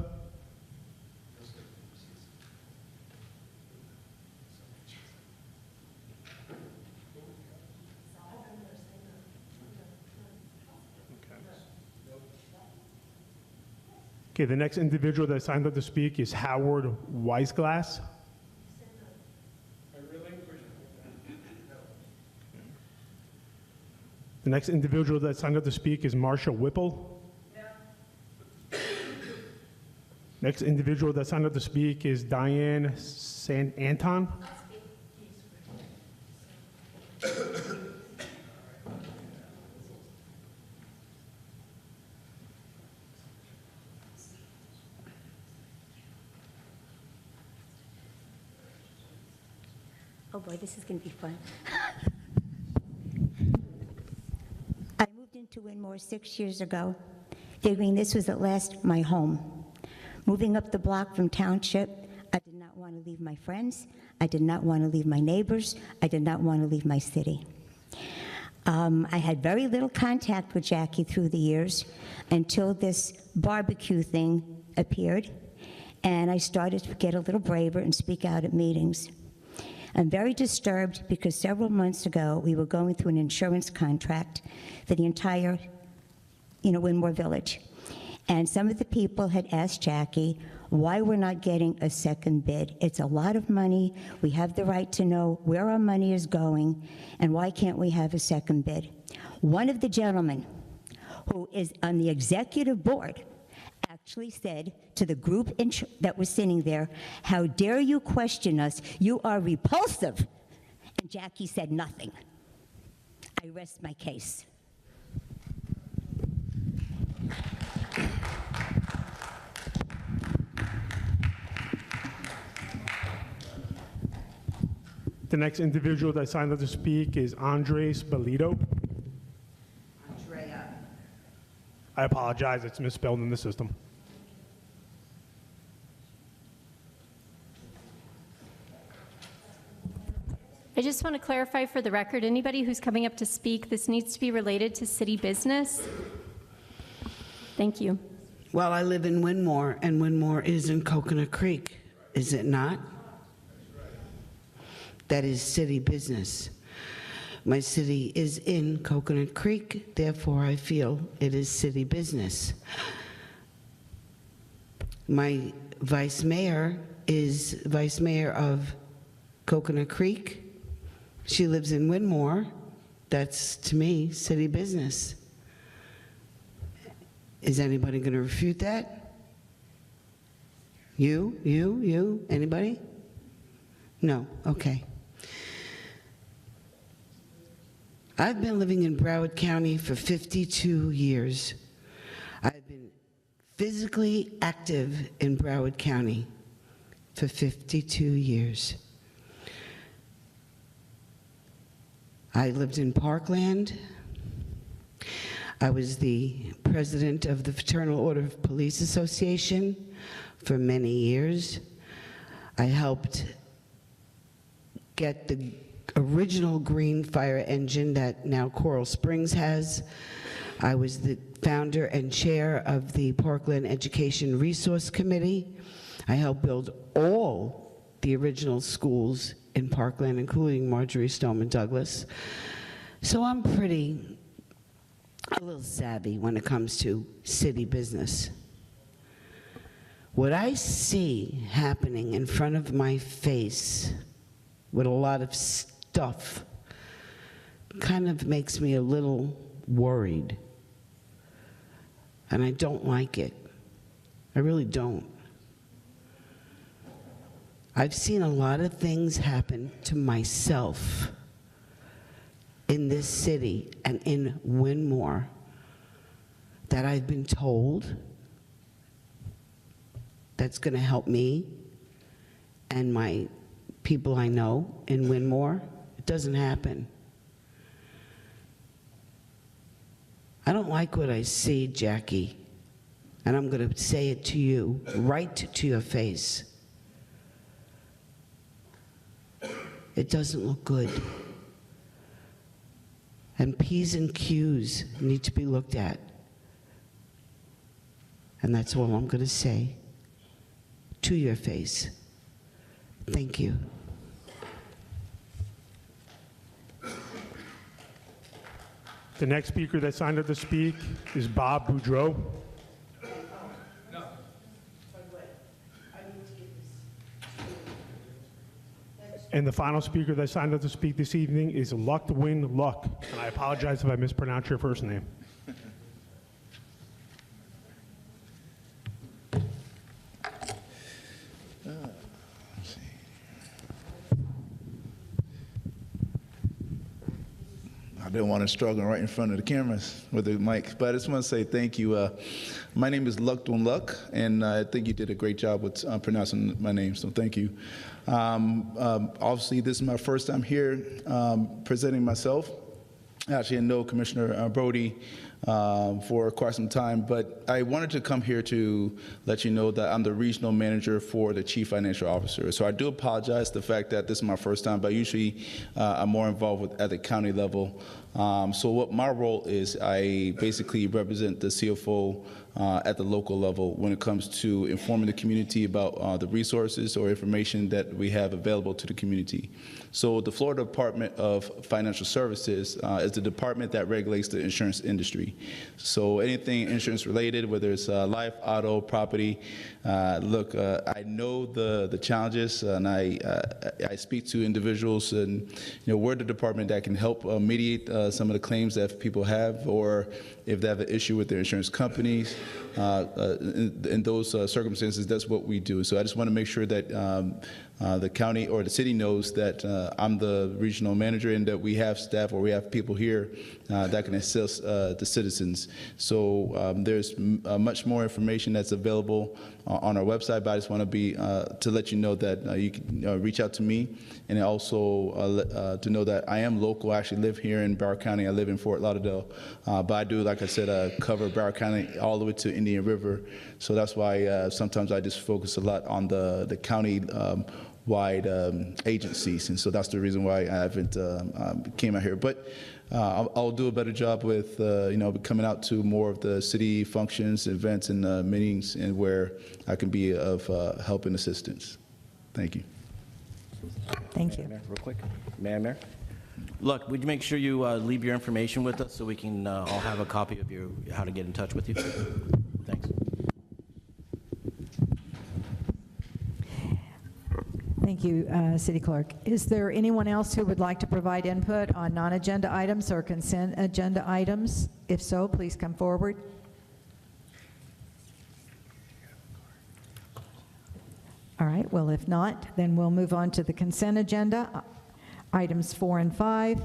Okay, the next individual that signed up to speak is Howard Weisglass. The next individual that signed up to speak is Marsha Whipple. Next individual that signed up to speak is Diane San Anton. Oh boy, this is going to be fun. I moved into Winmore 6 years ago, figuring this was at last my home. Moving up the block from Township, I did not want to leave my friends. I did not want to leave my neighbors. I did not want to leave my city. I had very little contact with Jackie through the years until this barbecue thing appeared, and I started to get a little braver and speak out at meetings. I'm very disturbed because several months ago, we were going through an insurance contract for the entire, Winmore Village. And some of the people had asked Jackie why we're not getting a second bid. It's a lot of money. We have the right to know where our money is going, and why can't we have a second bid? One of the gentlemen who is on the executive board actually said to the group that was sitting there, "How dare you question us? You are repulsive." And Jackie said nothing. I rest my case. The next individual that signed up to speak is Andres Belito. Andrea. I apologize, it's misspelled in the system. I just want to clarify for the record, anybody who's coming up to speak, this needs to be related to city business. Thank you. Well, I live in Winmore, and Winmore is in Coconut Creek, is it not? That is city business. My city is in Coconut Creek, therefore I feel it is city business. My vice mayor is vice mayor of Coconut Creek. She lives in Winmore. That's, to me, city business. Is anybody going to refute that? You? Anybody? No, okay. I've been living in Broward County for 52 years. I've been physically active in Broward County for 52 years. I lived in Parkland. I was the president of the Fraternal Order of Police Association for many years. I helped get the original green fire engine that now Coral Springs has. I was the founder and chair of the Parkland Education Resource Committee. I helped build all the original schools in Parkland, including Marjorie Stoneman Douglas. So I'm a little savvy when it comes to city business. What I see happening in front of my face with a lot of stuff kind of makes me a little worried. And I don't like it. I really don't. I've seen a lot of things happen to myself in this city and in Winmore that I've been told that's going to help me and my people I know in Winmore. It doesn't happen. I don't like what I see, Jackie, and I'm going to say it to you, right to your face. It doesn't look good. And P's and Q's need to be looked at. And that's all I'm going to say to your face. Thank you. The next speaker that signed up to speak is Bob Boudreau. And the final speaker that signed up to speak this evening is Luck-Win Luck. And I apologize if I mispronounce your first name. I didn't want to struggle right in front of the cameras with the mic, but I just want to say thank you. My name is Luck-Win Luck, and I think you did a great job with pronouncing my name, so thank you. Obviously, this is my first time here presenting myself. Actually, I know Commissioner Brody for quite some time, but I wanted to come here to let you know that I'm the regional manager for the Chief Financial Officer. So I do apologize the fact that this is my first time, but usually I'm more involved at the county level. So what my role is, I basically represent the CFO at the local level when it comes to informing the community about the resources or information that we have available to the community. So the Florida Department of Financial Services is the department that regulates the insurance industry. So anything insurance related, whether it's life, auto, property, look, I know the challenges, and I speak to individuals, and we're the department that can help mediate some of the claims that people have, or if they have an issue with their insurance companies. In those circumstances, that's what we do. So I just want to make sure that the county or the city knows that I'm the regional manager and that we have staff or we have people here that can assist the citizens. So there's much more information that's available on our website, but I just want to be to let you know that you can reach out to me, and also to know that I am local. I actually live here in Broward County. I live in Fort Lauderdale, but I do, like I said, cover Broward County all the way to Indian River. So that's why sometimes I just focus a lot on the county wide agencies, and so that's the reason why I haven't came out here. But I'll do a better job with coming out to more of the city functions, events, and meetings, and where I can be of help and assistance. Thank you. Thank you. Mayor, real quick. Mayor. Look, would you make sure you leave your information with us so we can all have a copy of how to get in touch with you? Thanks. Thank you, City Clerk. Is there anyone else who would like to provide input on non-agenda items or consent agenda items? If so, please come forward. All right, well, if not, then we'll move on to the consent agenda, items 4 and 5.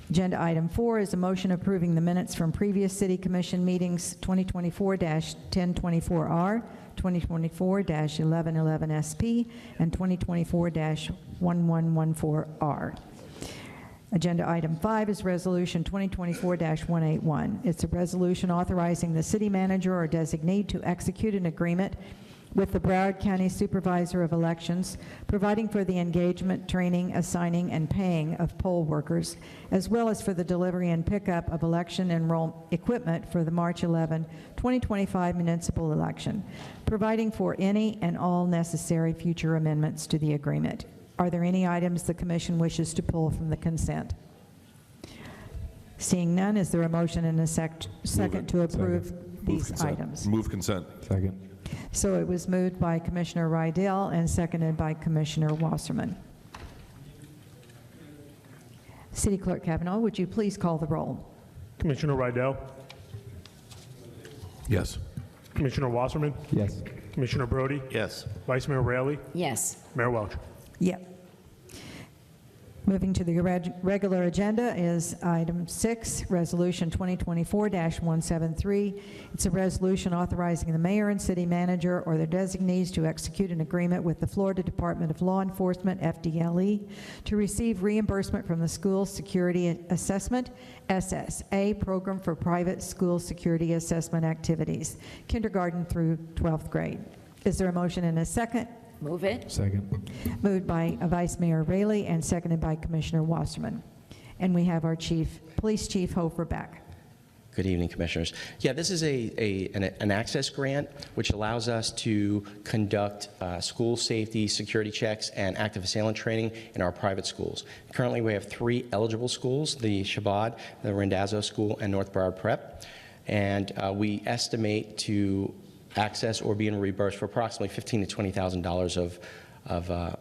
Agenda item 4 is a motion approving the minutes from previous City Commission meetings 2024-1024R, 2024-1111SP, and 2024-1114R. Agenda item 5 is resolution 2024-181. It's a resolution authorizing the city manager or designee to execute an agreement with the Broward County Supervisor of Elections, providing for the engagement, training, assigning, and paying of poll workers, as well as for the delivery and pickup of election enroll equipment for the March 11, 2025 municipal election, providing for any and all necessary future amendments to the agreement. Are there any items the Commission wishes to pull from the consent? Seeing none, is there a motion and a second to approve these items? Move consent. Second. So it was moved by Commissioner Rydell and seconded by Commissioner Wasserman. City Clerk Kavanaugh, would you please call the roll? Commissioner Rydell? Yes. Commissioner Wasserman? Yes. Commissioner Brody? Yes. Vice Mayor Raley? Yes. Mayor Welch? Yep. Moving to the regular agenda is item 6, resolution 2024-173. It's a resolution authorizing the mayor and city manager or their designees to execute an agreement with the Florida Department of Law Enforcement, FDLE, to receive reimbursement from the School Security Assessment, SSA, program for private school security assessment activities, kindergarten through 12th grade. Is there a motion and a second? Move it. Second. Moved by Vice Mayor Raley and seconded by Commissioner Wasserman. And we have our Police Chief Hofer back. Good evening, Commissioners. Yeah, this is an access grant which allows us to conduct school safety, security checks, and active assailant training in our private schools. Currently, we have 3 eligible schools, the Chabad, the Randazzo School, and North Broward Prep. And we estimate to access or being reimbursed for approximately $15,000 to $20,000 of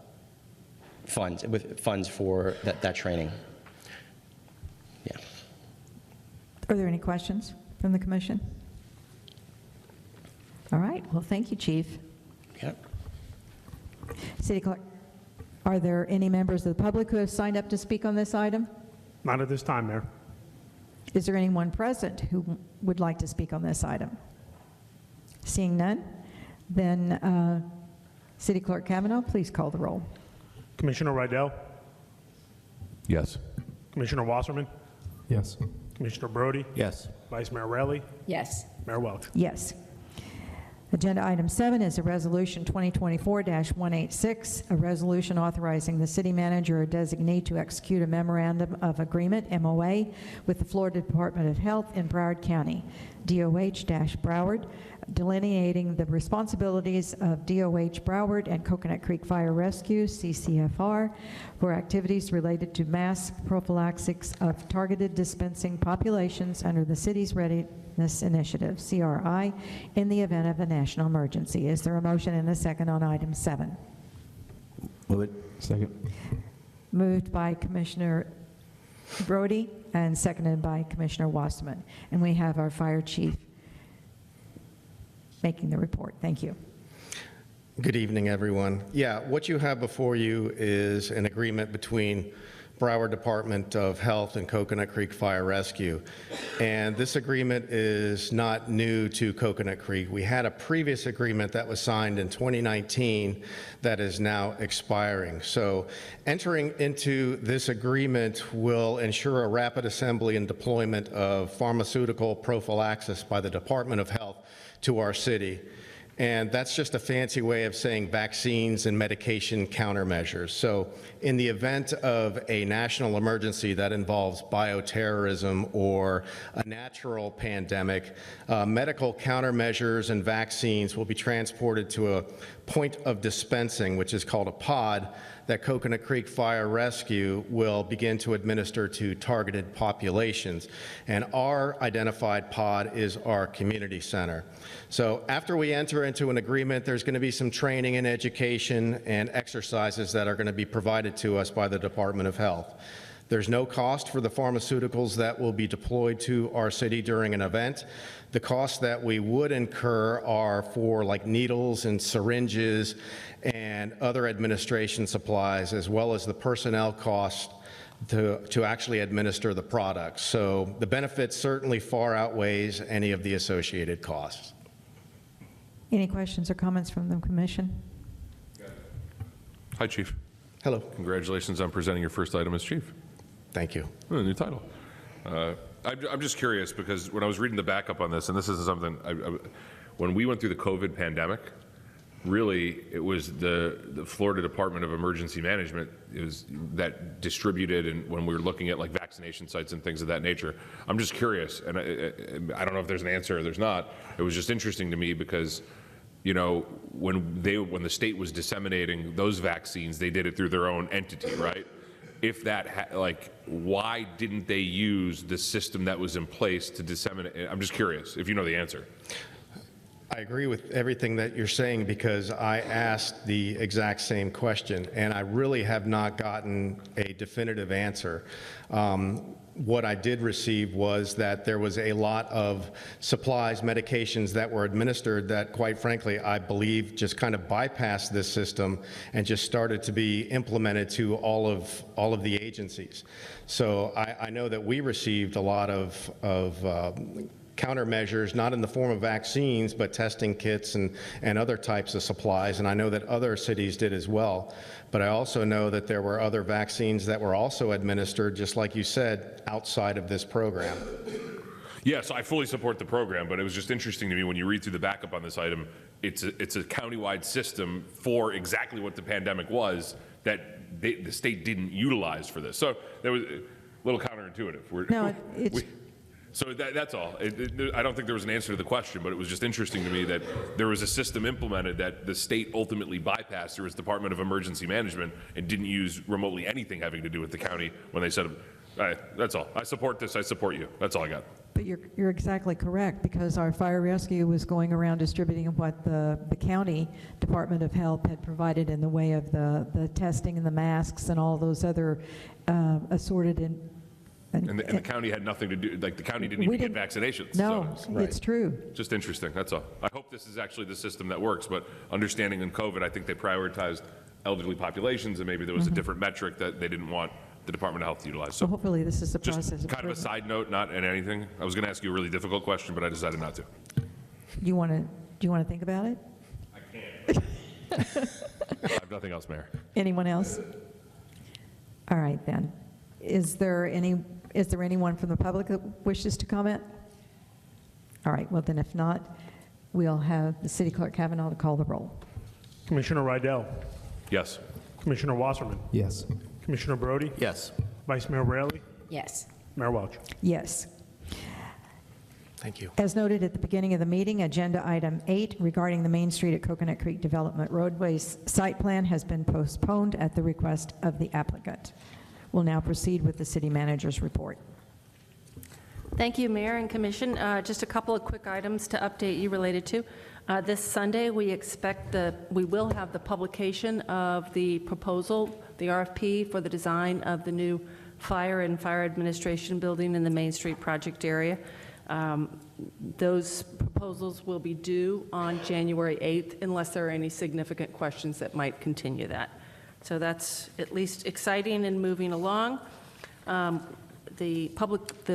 funds for that training. Yeah. Are there any questions from the commission? All right, well, thank you, Chief. Yep. City Clerk, are there any members of the public who have signed up to speak on this item? Not at this time, Mayor. Is there anyone present who would like to speak on this item? Seeing none, then City Clerk Kavanaugh, please call the roll. Commissioner Rydell? Yes. Commissioner Wasserman? Yes. Commissioner Brody? Yes. Vice Mayor Raley? Yes. Mayor Welch? Yes. Agenda item 7 is a resolution 2024-186, a resolution authorizing the city manager or designee to execute a memorandum of agreement, MOA, with the Florida Department of Health in Broward County, DOH-Broward, delineating the responsibilities of DOH Broward and Coconut Creek Fire Rescue, CCFR, for activities related to mass prophylaxis of targeted dispensing populations under the city's Readiness Initiative, CRI, in the event of a national emergency. Is there a motion and a second on item 7? Move it. Second. Moved by Commissioner Brody and seconded by Commissioner Wasserman. And we have our fire chief making the report. Thank you. Good evening, everyone. Yeah, what you have before you is an agreement between Broward Department of Health and Coconut Creek Fire Rescue. And this agreement is not new to Coconut Creek. We had a previous agreement that was signed in 2019 that is now expiring. So entering into this agreement will ensure a rapid assembly and deployment of pharmaceutical prophylaxis by the Department of Health to our city. And that's just a fancy way of saying vaccines and medication countermeasures. So in the event of a national emergency that involves bioterrorism or a natural pandemic, medical countermeasures and vaccines will be transported to a point of dispensing, which is called a pod, that Coconut Creek Fire Rescue will begin to administer to targeted populations. And our identified pod is our community center. So after we enter into an agreement, there's going to be some training and education and exercises that are going to be provided to us by the Department of Health. There's no cost for the pharmaceuticals that will be deployed to our city during an event. The costs that we would incur are for like needles and syringes and other administration supplies, as well as the personnel costs to actually administer the products. So the benefits certainly far outweighs any of the associated costs. Any questions or comments from the commission? Hi, Chief. Hello. Congratulations on presenting your first item as chief. Thank you. Oh, new title. I'm just curious because when I was reading the backup on this, and this is something, when we went through the COVID pandemic, really it was the Florida Department of Emergency Management that distributed, and when we were looking at like vaccination sites and things of that nature. I'm just curious, and I don't know if there's an answer or there's not. It was just interesting to me because, you know, when the state was disseminating those vaccines, they did it through their own entity, right? If that, why didn't they use the system that was in place to disseminate? I'm just curious if you know the answer. I agree with everything that you're saying because I asked the exact same question and I really have not gotten a definitive answer. What I did receive was that there was a lot of supplies, medications that were administered that, quite frankly, I believe just kind of bypassed this system and just started to be implemented to all of the agencies. So I know that we received a lot of countermeasures, not in the form of vaccines, but testing kits and other types of supplies. And I know that other cities did as well. But I also know that there were other vaccines that were also administered, just like you said, outside of this program. Yes, I fully support the program, but it was just interesting to me when you read through the backup on this item, it's a countywide system for exactly what the pandemic was that the state didn't utilize for this. So there was a little counterintuitive. No, it's... So that's all. I don't think there was an answer to the question, but it was just interesting to me that there was a system implemented that the state ultimately bypassed through its Department of Emergency Management and didn't use remotely anything having to do with the county when they said, that's all. I support this. I support you. That's all I got. But you're exactly correct, because our fire rescue was going around distributing what the county Department of Health had provided in the way of the testing and the masks and all those other assorted in. And the county had nothing to do, like the county didn't even get vaccinations. No, so it's true. just interesting, that's all. I hope this is actually the system that works, but understanding in COVID, I think they prioritized elderly populations, and maybe there was a different metric that they didn't want the Department of Health to utilize. So hopefully this is the process. Just kind of a side note, not in anything. I was going to ask you a really difficult question, but I decided not to. Do you want to think about it? I can't. I have nothing else, Mayor. Anyone else? All right, then. Is there anyone from the public that wishes to comment? All right, well then if not, we'll have the City Clerk Kavanaugh to call the roll. Commissioner Rydell. Yes. Commissioner Wasserman. Yes. Commissioner Brody. Yes. Vice Mayor Raley. Yes. Mayor Welch. Yes. Thank you. As noted at the beginning of the meeting, Agenda Item 8 regarding the Main Street at Coconut Creek Development Roadways site plan has been postponed at the request of the applicant. We'll now proceed with the City Manager's report. Thank you, Mayor and Commission. Just a couple of quick items to update you related to. This Sunday, we will have the publication of the proposal, the RFP for the design of the new fire and fire administration building in the Main Street project area. Those proposals will be due on January 8th, unless there are any significant questions that might continue that. So that's at least exciting and moving along. The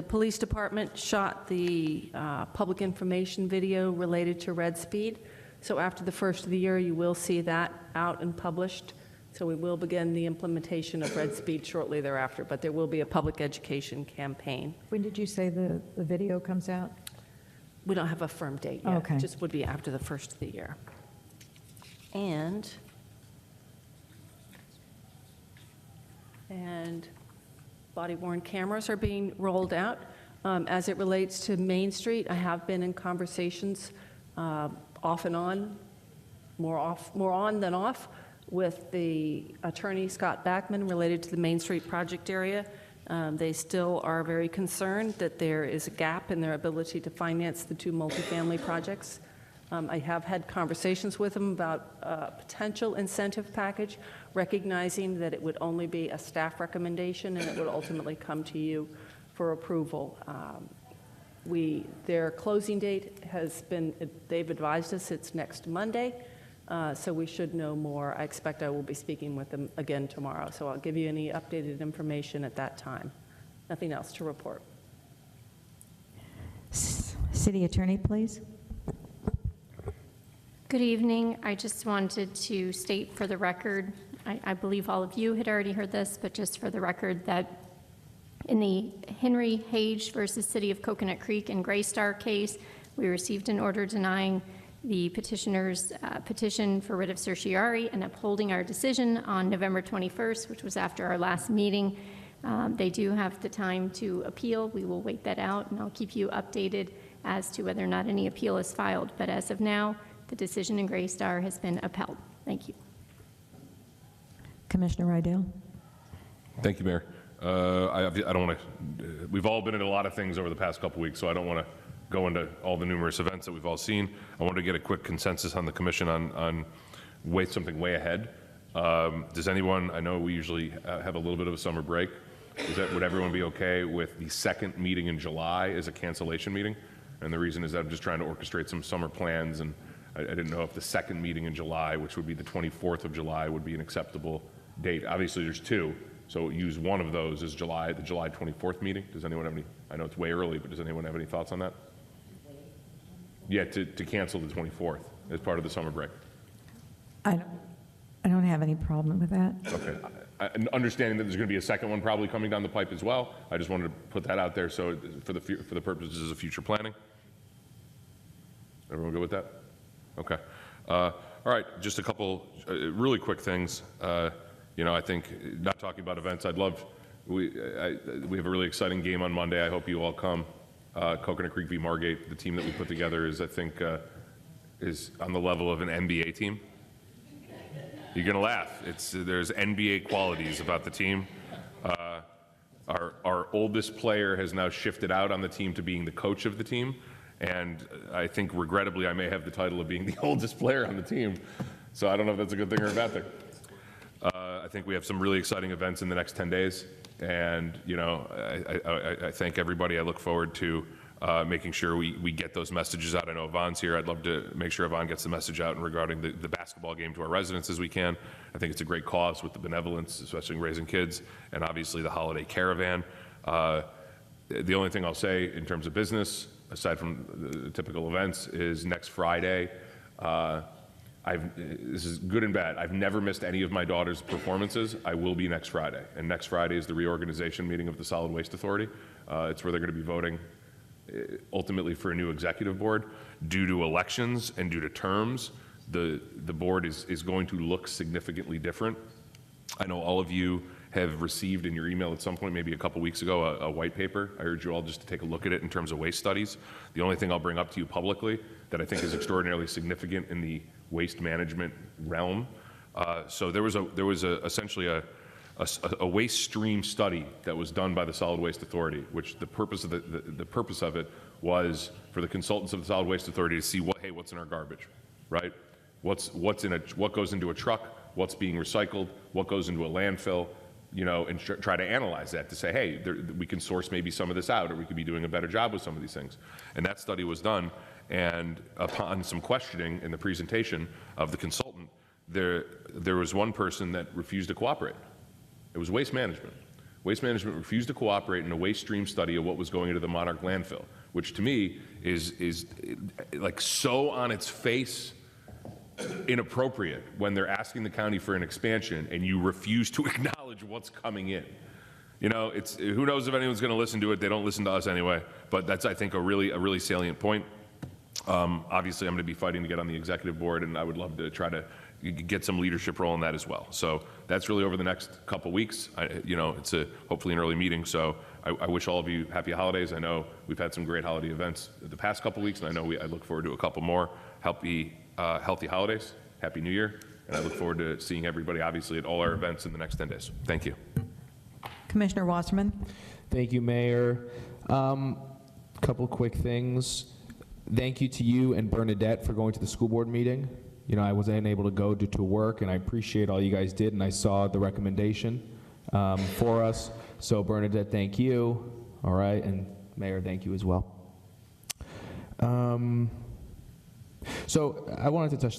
police department shot the public information video related to red speed. So after the first of the year, you will see that out and published. So we will begin the implementation of red speed shortly thereafter, but there will be a public education campaign. When did you say the video comes out? We don't have a firm date yet. Okay. It just would be after the first of the year. And body-worn cameras are being rolled out. As it relates to Main Street, I have been in conversations off and on, more on than off, with the attorney, Scott Backman, related to the Main Street project area. They still are very concerned that there is a gap in their ability to finance the two multifamily projects. I have had conversations with them about a potential incentive package, recognizing that it would only be a staff recommendation and it would ultimately come to you for approval. Their closing date has been, they've advised us it's next Monday, so we should know more. I expect I will be speaking with them again tomorrow, so I'll give you any updated information at that time. Nothing else to report. City Attorney, please. Good evening. I just wanted to state for the record, I believe all of you had already heard this, but just for the record, that in the Henry Hage versus City of Coconut Creek and Graystar case, we received an order denying the petitioner's petition for writ of certiorari and upholding our decision on November 21st, which was after our last meeting. They do have the time to appeal. We will wait that out, and I'll keep you updated as to whether or not any appeal is filed. But as of now, the decision in Graystar has been upheld. Thank you. Commissioner Rydell. Thank you, Mayor. I don't want to, we've all been in a lot of things over the past couple weeks, so I don't want to go into all the numerous events that we've all seen. I wanted to get a quick consensus on the commission on something way ahead. Does anyone, I know we usually have a little bit of a summer break. Would everyone be okay with the second meeting in July as a cancellation meeting? And the reason is that I'm just trying to orchestrate some summer plans, and I didn't know if the second meeting in July, which would be the 24th of July, would be an acceptable date. Obviously, there's two, so use one of those as the July 24th meeting. Does anyone have any, I know it's way early, but does anyone have any thoughts on that? Yeah, to cancel the 24th as part of the summer break. I don't have any problem with that. Okay. Understanding that there's going to be a second one probably coming down the pipe as well, I just wanted to put that out there so for the purposes of future planning. Everyone good with that? Okay. All right, just a couple really quick things. I think, not talking about events, we have a really exciting game on Monday. I hope you all come. Coconut Creek v. Margate, the team that we put together is, I think, is on the level of an NBA team. You're going to laugh. There's NBA qualities about the team. Our our oldest player has now shifted out on the team to being the coach of the team. And I think, regrettably, I may have the title of being the oldest player on the team. So I don't know if that's a good thing or a bad thing. I think we have some really exciting events in the next 10 days. And, you know, I thank everybody. I look forward to making sure we get those messages out. I know Yvonne's here. I'd love to make sure Yvonne gets the message out regarding the basketball game to our residents as we can. I think it's a great cause with the benevolence, especially raising kids, and obviously the holiday caravan. The only thing I'll say in terms of business, aside from the typical events, is next Friday. This is good and bad. I've never missed any of my daughter's performances. I will be next Friday. And next Friday is the reorganization meeting of the Solid Waste Authority. It's where they're going to be voting ultimately for a new executive board. Due to elections and due to terms, the board is going to look significantly different. I know all of you have received in your email at some point, maybe a couple weeks ago, a white paper. I urge you all just to take a look at it in terms of waste studies. The only thing I'll bring up to you publicly that I think is extraordinarily significant in the waste management realm. So there was essentially a waste stream study that was done by the Solid Waste Authority, which the purpose of the purpose of it was for the consultants of the Solid Waste Authority to see what's in our garbage, right? What goes into a truck, what's being recycled, what goes into a landfill, you know, and try to analyze that to say, hey, we can source maybe some of this out, or we could be doing a better job with some of these things. And that study was done, and upon some questioning in the presentation of the consultant, there was one person that refused to cooperate. It was Waste Management. Waste Management refused to cooperate in a waste stream study of what was going into the Monarch landfill, which to me is like so on its face inappropriate when they're asking the county for an expansion and you refuse to acknowledge what's coming in. You know, it's who knows if anyone's going to listen to it. They don't listen to us anyway. But that's, I think, a really salient point. Obviously, I'm going to be fighting to get on the executive board, and I would love to try to get some leadership role in that as well. So that's really over the next couple weeks. You know, it's hopefully an early meeting. So I wish all of you happy holidays. I know we've had some great holiday events the past couple weeks, and I know I look forward to a couple more. Healthy holidays, Happy New Year, and I look forward to seeing everybody, obviously, at all our events in the next 10 days. Thank you. Commissioner Wasserman. Thank you, Mayor. Couple quick things. Thank you to you and Bernadette for going to the school board meeting. You know, I wasn't able to go due to work, and I appreciate all you guys did, and I saw the recommendation for us. So Bernadette, thank you. All right, and Mayor, thank you as well. So I wanted to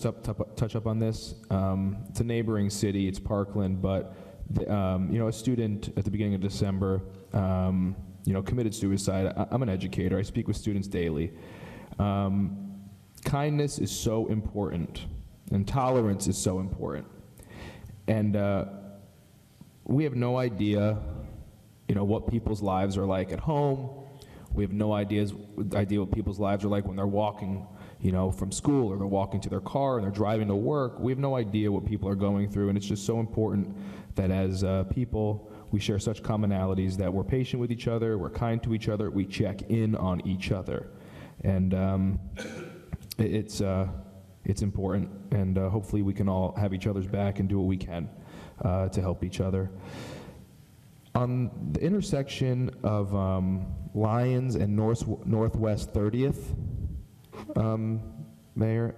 touch up on this. It's a neighboring city, it's Parkland, but you know, a student at the beginning of December, you know, committed suicide. I'm an educator. I speak with students daily. Kindness is so important, and tolerance is so important. And we have no idea, you know, what people's lives are like at home. We have no idea what people's lives are like when they're walking, you know, from school, or they're walking to their car, and they're driving to work. We have no idea what people are going through, and it's just so important that as people, we share such commonalities, that we're patient with each other, we're kind to each other, we check in on each other. And it's important, and hopefully we can all have each other's back and do what we can to help each other. On the intersection of Lyons and Northwest 30th, Mayor,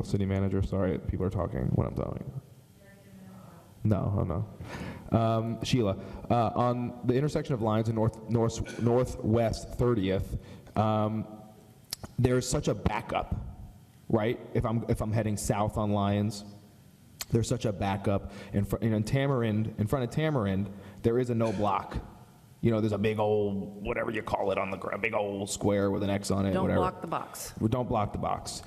City Manager, sorry, people are talking when I'm talking. No. Sheila, on the intersection of Lyons and Northwest 30th, there's such a backup, right? If I'm heading south on Lyons, there's such a backup. In front of Tamarind, there is a no block. You know, there's a big old, whatever you call it on the ground, big old square with an X on it. Don't whatever. block the box. Don't block the box.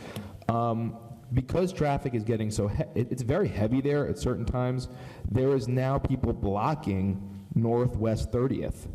Because traffic is getting so, it's very heavy there at certain times, there is now people blocking Northwest 30th.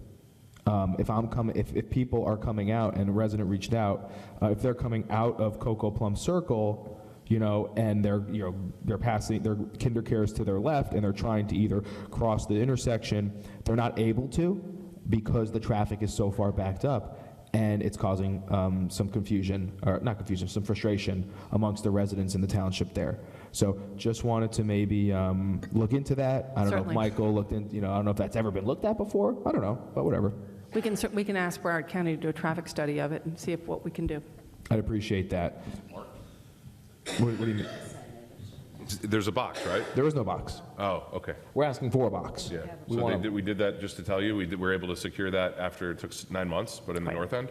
If people are coming out, and a resident reached out, if they're coming out of Cocoa Plum Circle, you know, and they're passing their kinder cares to their left, and they're trying to either cross the intersection, they're not able to because the traffic is so far backed up. And it's causing some confusion, or not confusion, some frustration amongst the residents in the township there. So just wanted to maybe look into that. I don't know Certainly. if Michael looked in, I don't know if that's ever been looked at before. I don't know, but whatever. We can ask Broward County to do a traffic study of it and see what we can do. I'd appreciate that. What do you mean? There's a box, right? There is no box. Oh, okay. We're asking for a box. Yeah. We So want we did that just to tell you. We were able to secure that after it took 9 months, but in the north end,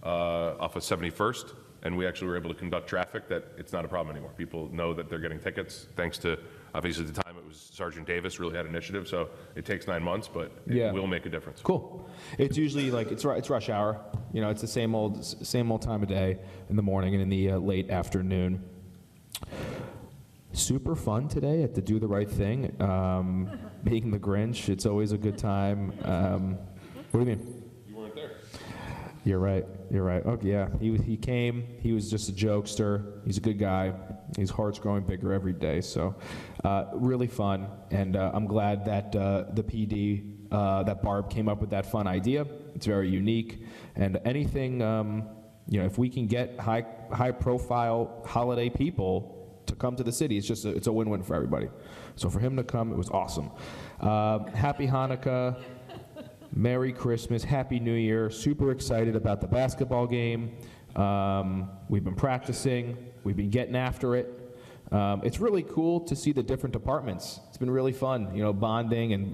off of 71st, and we actually were able to conduct traffic that it's not a problem anymore. People know that they're getting tickets thanks to, obviously at the time it was Sergeant Davis really had initiative, so it takes 9 months, but it will make a difference. Cool. It's usually like it's rush hour. It's the same old time of day in the morning and in the late afternoon. Super fun today at the Do the Right Thing. Being the Grinch, it's always a good time. What do you mean? You weren't there. You're right. Okay, yeah. He came. He was just a jokester. He's a good guy. His heart's growing bigger every day. So, really fun. And I'm glad that the PD, that Barb came up with that fun idea. It's very unique. And anything, if we can get high-profile holiday people to come to the city, it's a win-win for everybody. So for him to come, it was awesome. Happy Hanukkah. Merry Christmas, Happy New Year. Super excited about the basketball game. We've been practicing. We've been getting after it. It's really cool to see the different departments. It's been really fun, bonding and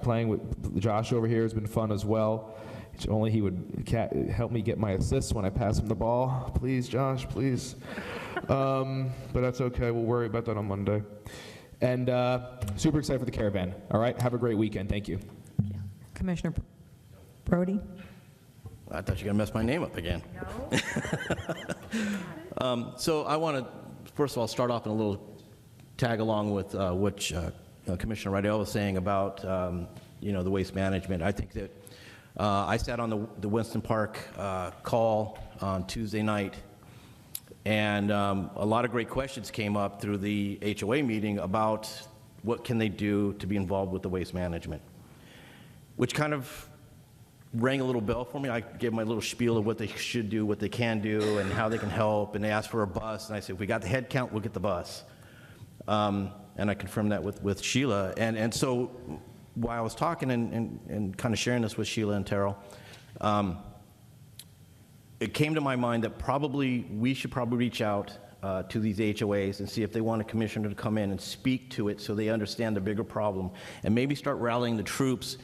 playing with Josh over here has been fun as well. If only he would help me get my assists when I pass him the ball. Please, Josh, please. But that's okay. We'll worry about that on Monday. And super excited for the caravan. All right, have a great weekend. Thank you. Commissioner Brody? I thought you were going to mess my name up again. No. So I want to, first of all, start off in a little tag along with what Commissioner Rydell was saying about, the waste management. I think that I sat on the Winston Park call on Tuesday night, and a lot of great questions came up through the HOA meeting about what can they do to be involved with the waste management, which kind of rang a little bell for me. I gave my little spiel of what they should do, what they can do, and how they can help, and they asked for a bus, and I said, if we got the head count, we'll get the bus. And I confirmed that with Sheila, and so while I was talking and kind of sharing this with Sheila and Terrell, it came to my mind that we should probably reach out to these HOAs and see if they want a commissioner to come in and speak to it so they understand the bigger problem, and maybe start rallying the troops.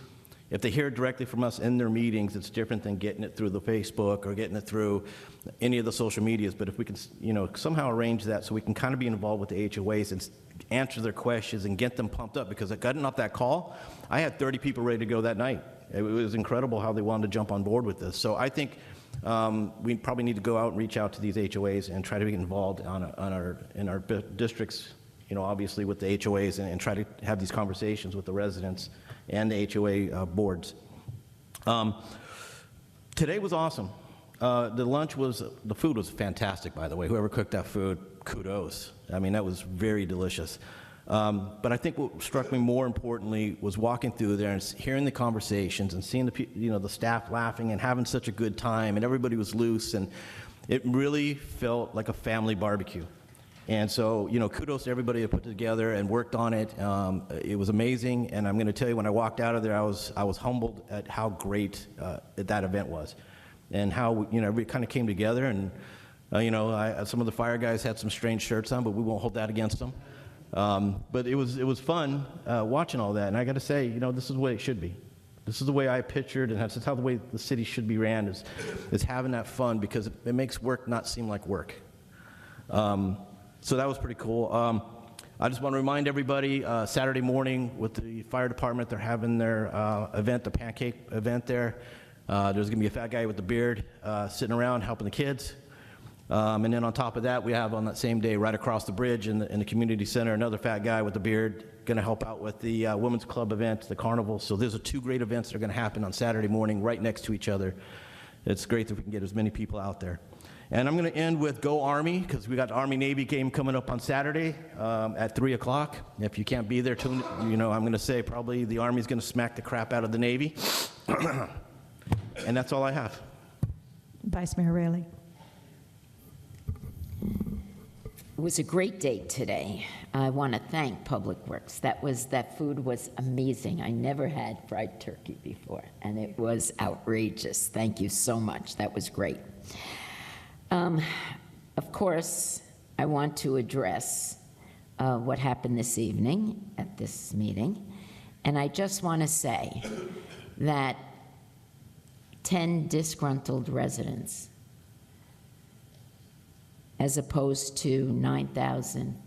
If they hear it directly from us in their meetings, it's different than getting it through the Facebook or getting it through any of the social medias. But if we can, somehow arrange that so we can kind of be involved with the HOAs and answer their questions and get them pumped up, because getting off that call, I had 30 people ready to go that night. It was incredible how they wanted to jump on board with this. So I think we probably need to go out and reach out to these HOAs and try to be involved in our districts, obviously with the HOAs, and try to have these conversations with the residents and the HOA boards. Today was awesome. The food was fantastic, by the way. Whoever cooked that food, kudos. I mean, that was very delicious. But I think what struck me more importantly was walking through there and hearing the conversations and seeing the staff laughing and having such a good time, and everybody was loose, and it really felt like a family barbecue. And so, kudos to everybody that put it together and worked on it. It was amazing, and I'm going to tell you, when I walked out of there, I was humbled at how great that event was, and how everybody kind of came together. And some of the fire guys had some strange shirts on, but we won't hold that against them. But it was fun watching all that, and I got to say, this is the way it should be. This is the way I pictured, and that's how the way the city should be ran, is having that fun, because it makes work not seem like work. So that was pretty cool. I just want to remind everybody, Saturday morning with the fire department, they're having their event, the pancake event there. There's going to be a fat guy with a beard sitting around helping the kids. And then on top of that, we have on that same day, right across the bridge in the community center, another fat guy with a beard going to help out with the women's club event, the carnival. So those are two great events that are going to happen on Saturday morning right next to each other. It's great that we can get as many people out there. And I'm going to end with Go Army, because we got the Army-Navy game coming up on Saturday at 3 o'clock. If you can't be there, I'm going to say probably the Army's going to smack the crap out of the Navy. And that's all I have. Vice Mayor Raley. was a great day today. I want to thank Public Works. That food was amazing. I never had fried turkey before, and it was outrageous. Thank you so much. That was great. Of course, I want to address what happened this evening at this meeting, and I just want to say that 10 disgruntled residents, as opposed to 9,000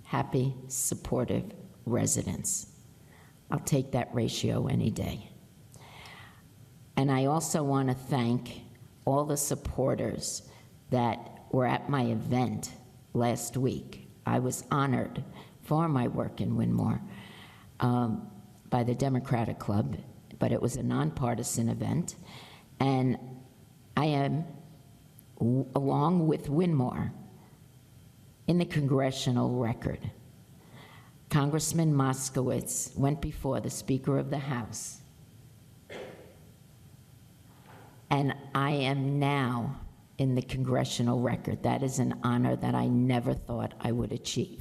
happy, supportive residents. I'll take that ratio any day. And I also want to thank all the supporters that were at my event last week. I was honored for my work in Winmore by the Democratic Club, but it was a nonpartisan event. And I am, along with Winmore, in the congressional record. Congressman Moskowitz went before the Speaker of the House, and I am now in the congressional record. That is an honor that I never thought I would achieve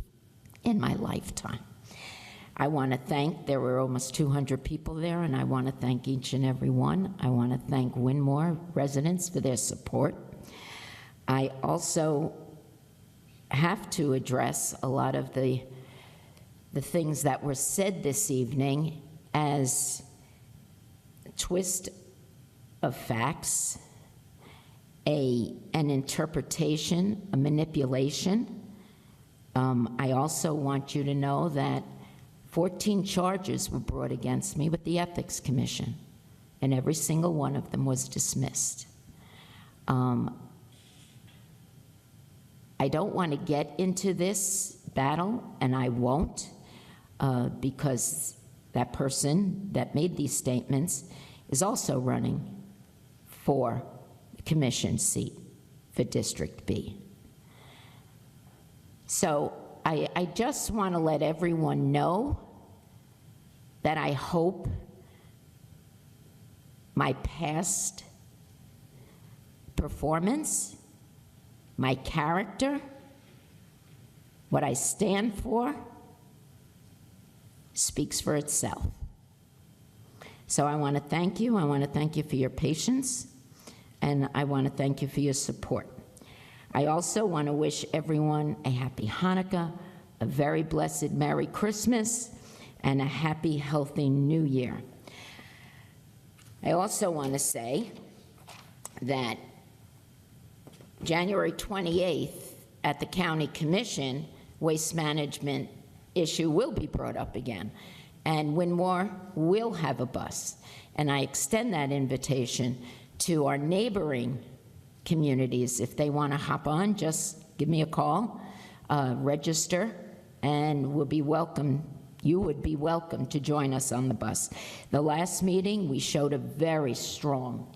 in my lifetime. I want to thank, there were almost 200 people there, and I want to thank each and every one. I want to thank Winmore residents for their support. I also have to address a lot of the things that were said this evening as a twist of facts, an interpretation, a manipulation. I also want you to know that 14 charges were brought against me with the Ethics Commission, and every single one of them was dismissed. I don't want to get into this battle, and I won't, because that person that made these statements is also running for the commission seat for District B. So I just want to let everyone know that I hope my past performance, my character, what I stand for, speaks for itself. So I want to thank you. I want to thank you for your patience, and I want to thank you for your support. I also want to wish everyone a happy Hanukkah, a very blessed Merry Christmas, and a happy, healthy New Year. I also want to say that January 28th at the County Commission, waste management issue will be brought up again, and Winmore will have a bus. And I extend that invitation to our neighboring communities. If they want to hop on, just give me a call, register, and we'll be welcome. You would be welcome to join us on the bus. The last meeting, we showed a very strong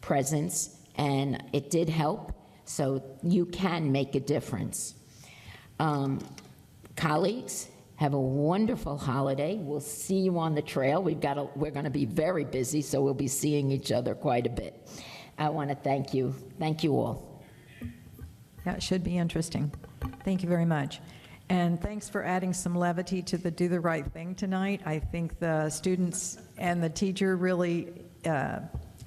presence, and it did help, so you can make a difference. Colleagues, have a wonderful holiday. We'll see you on the trail. We're going to be very busy, so we'll be seeing each other quite a bit. I want to thank you. Thank you all. Yeah, it should be interesting. Thank you very much. And thanks for adding some levity to the Do the Right Thing tonight. I think the students and the teacher really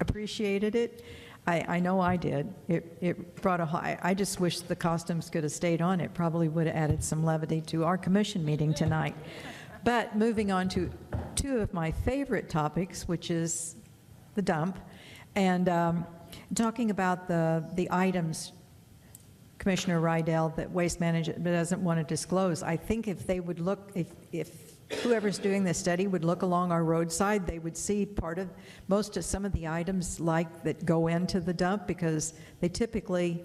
appreciated it. I know I did. It brought a high. I just wish the costumes could have stayed on. It probably would have added some levity to our commission meeting tonight. But moving on to two of my favorite topics, which is the dump, and talking about the items, Commissioner Rydell, that Waste Management doesn't want to disclose. I think if they would look, if whoever's doing this study would look along our roadside, they would see some of the items like that go into the dump, because they typically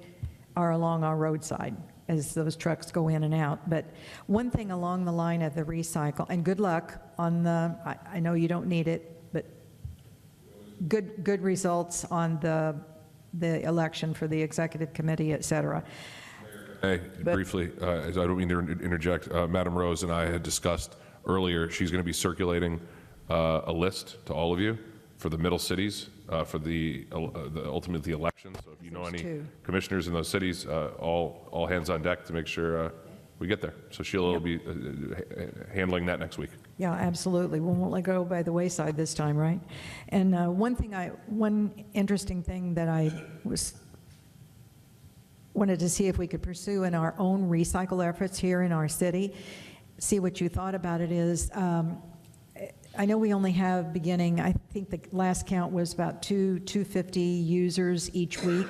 are along our roadside as those trucks go in and out. But one thing along the line of the recycle, and good luck on the, I know you don't need it, but good results on the election for the executive committee, et cetera. Hey, briefly, I don't mean to interject. Madam Rose and I had discussed earlier, she's going to be circulating a list to all of you for the middle cities for ultimately the election. So if you know any two. commissioners in those cities, all hands on deck to make sure we get there. So Sheila will be handling that next week. Yeah, absolutely. We won't let go by the wayside this time, right? And one interesting thing that I wanted to see if we could pursue in our own recycle efforts here in our city, see what you thought about it is, I know we only have beginning, I think the last count was about 250 users each week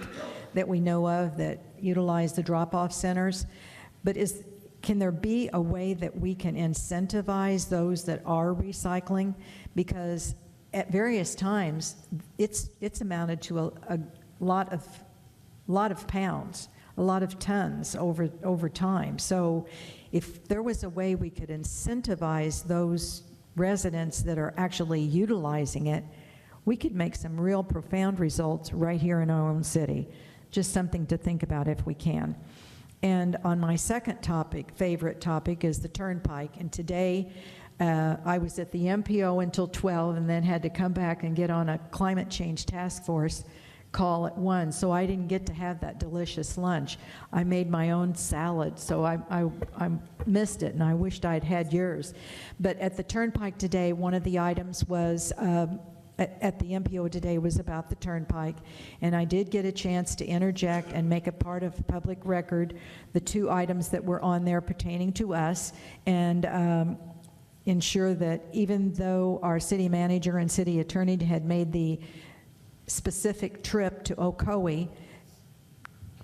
that we know of that utilize the drop-off centers. But can there be a way that we can incentivize those that are recycling? Because at various times, it's amounted to a lot of pounds, a lot of tons over time. So if there was a way we could incentivize those residents that are actually utilizing it, we could make some real profound results right here in our own city. Just something to think about if we can. And on my second favorite topic, is the Turnpike. And today, I was at the MPO until 12 and then had to come back and get on a climate change task force call at 1. So I didn't get to have that delicious lunch. I made my own salad, so I missed it, and I wished I'd had yours. But at the Turnpike today, one of the items was at the MPO today was about the Turnpike, and I did get a chance to interject and make a part of public record the 2 items that were on there pertaining to us, and ensure that even though our city manager and city attorney had made the specific trip to Ocoee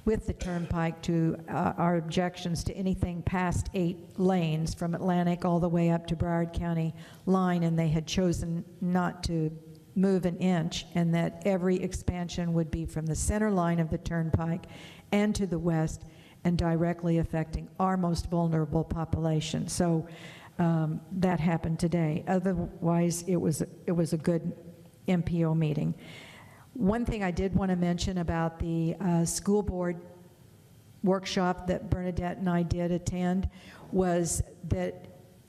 with the Turnpike to our objections to anything past 8 lanes from Atlantic all the way up to Broward County line, and they had chosen not to move an inch, and that every expansion would be from the center line of the Turnpike and to the west and directly affecting our most vulnerable population. So that happened today. Otherwise, it was a good MPO meeting. One thing I did want to mention about the school board workshop that Bernadette and I did attend was that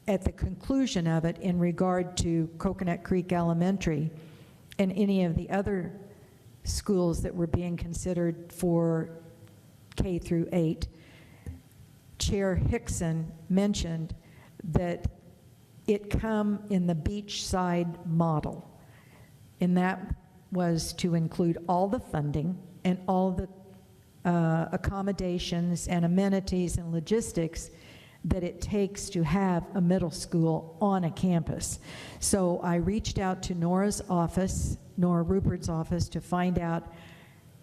at the conclusion of it, in regard to Coconut Creek Elementary and any of the other schools that were being considered for K through 8, Chair Hickson mentioned that it come in the beachside model, and that was to include all the funding and all the accommodations and amenities and logistics that it takes to have a middle school on a campus. So I reached out to Nora Rupert's office, to find out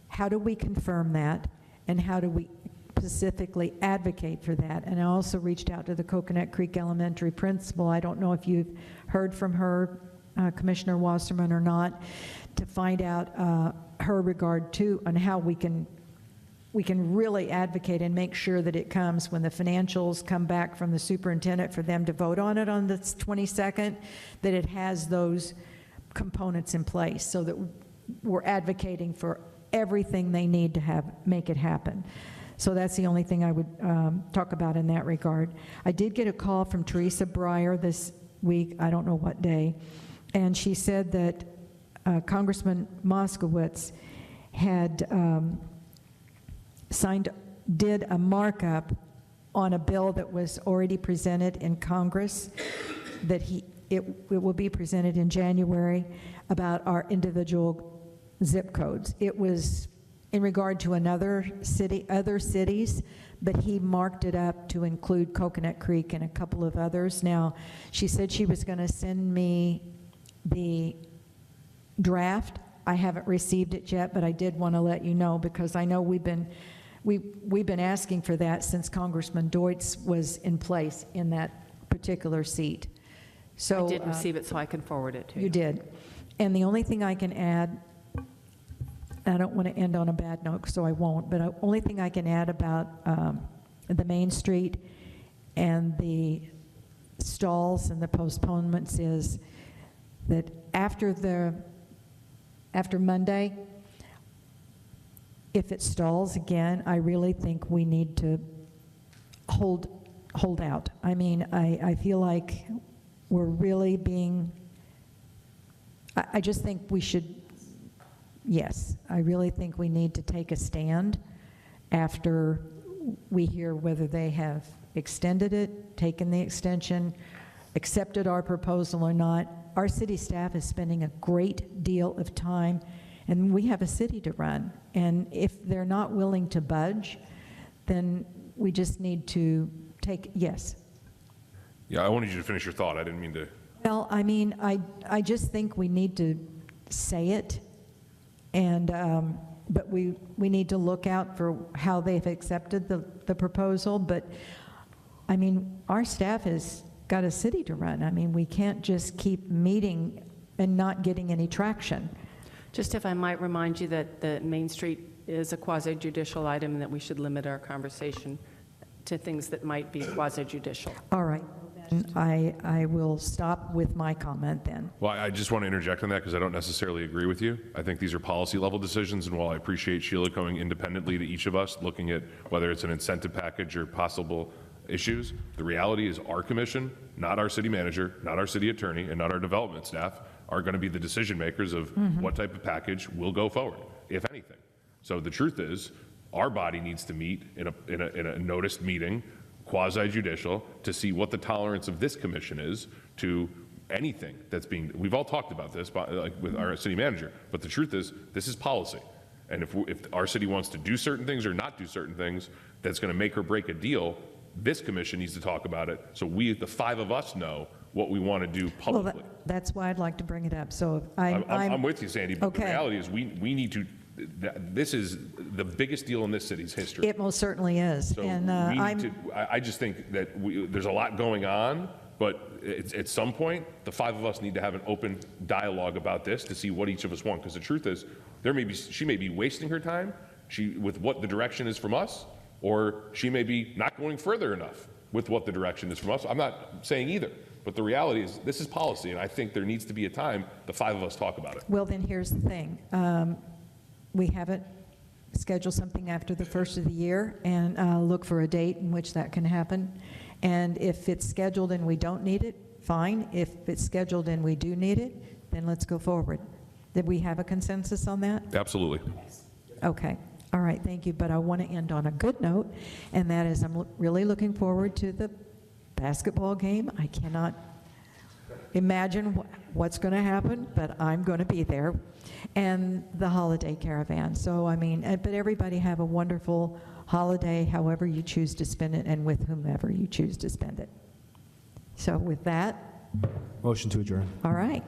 how do we confirm that and how do we specifically advocate for that. And I also reached out to the Coconut Creek Elementary principal. I don't know if you've heard from her, Commissioner Wasserman, or not, to find out her regard to and how we can really advocate and make sure that it comes when the financials come back from the superintendent for them to vote on it on the 22nd, that it has those components in place so that we're advocating for everything they need to make it happen. So that's the only thing I would talk about in that regard. I did get a call from Teresa Breyer this week, I don't know what day, and she said that Congressman Moskowitz had did a markup on a bill that was already presented in Congress, that it will be presented in January, about our individual zip codes. It was in regard to other cities, but he marked it up to include Coconut Creek and a couple of others. Now, she said she was going to send me the draft. I haven't received it yet, but I did want to let you know, because I know we've been asking for that since Congressman Deutz was in place in that particular seat. So I did receive it, so I can forward it to you. You did. And the only thing I can add, I don't want to end on a bad note, so I won't, but the only thing I can add about the Main Street and the stalls and the postponements is that after Monday, if it stalls again, I really think we need to hold out. I mean, I feel like we're really being I just think we should, yes, I really think we need to take a stand after we hear whether they have extended it, taken the extension, accepted our proposal or not. Our city staff is spending a great deal of time, and we have a city to run. And if they're not willing to budge, then we just need to take, yes. Yeah, I wanted you to finish your thought. I didn't mean to. Well, I mean, I just think we need to say it, and, but we need to look out for how they've accepted the proposal. But, I mean, our staff has got a city to run. I mean, we can't just keep meeting and not getting any traction. Just if I might remind you that the Main Street is a quasi-judicial item and that we should limit our conversation to things that might be quasi-judicial. All right. I will stop with my comment then. Well, I just want to interject on that because I don't necessarily agree with you. I think these are policy level decisions, and while I appreciate Sheila going independently to each of us, looking at whether it's an incentive package or possible issues, the reality is our commission, not our city manager, not our city attorney, and not our development staff are going to be the decision makers of what type of package will go forward, if anything. So the truth is, our body needs to meet in a noticed meeting, quasi-judicial, to see what the tolerance of this commission is to anything that's being, we've all talked about this like with our city manager, but the truth is, this is policy. And if our city wants to do certain things or not do certain things, that's going to make or break a deal, this commission needs to talk about it so we, the five of us, know what we want to do publicly. Well, that's why I'd like to bring it up. So I'm with you, Sandy, but okay. The reality is we need to, this is the biggest deal in this city's history. It most certainly is. So And I just think that there's a lot going on, but at some point, the five of us need to have an open dialogue about this to see what each of us want. Because the truth is, she may be wasting her time with what the direction is from us, or she may be not going further enough with what the direction is from us. I'm not saying either. But the reality is, this is policy, and I think there needs to be a time the five of us talk about it. well, then here's the thing. We haven't scheduled something after the first of the year, and look for a date in which that can happen. And if it's scheduled and we don't need it, fine. If it's scheduled and we do need it, then let's go forward. Did we have a consensus on that? Absolutely. Okay. All right, thank you. But I want to end on a good note, and that is I'm really looking forward to the basketball game. I cannot imagine what's going to happen, but I'm going to be there. And the holiday caravan. So, I mean, but everybody have a wonderful holiday, however you choose to spend it, and with whomever you choose to spend it. So with that. Motion to adjourn. All right.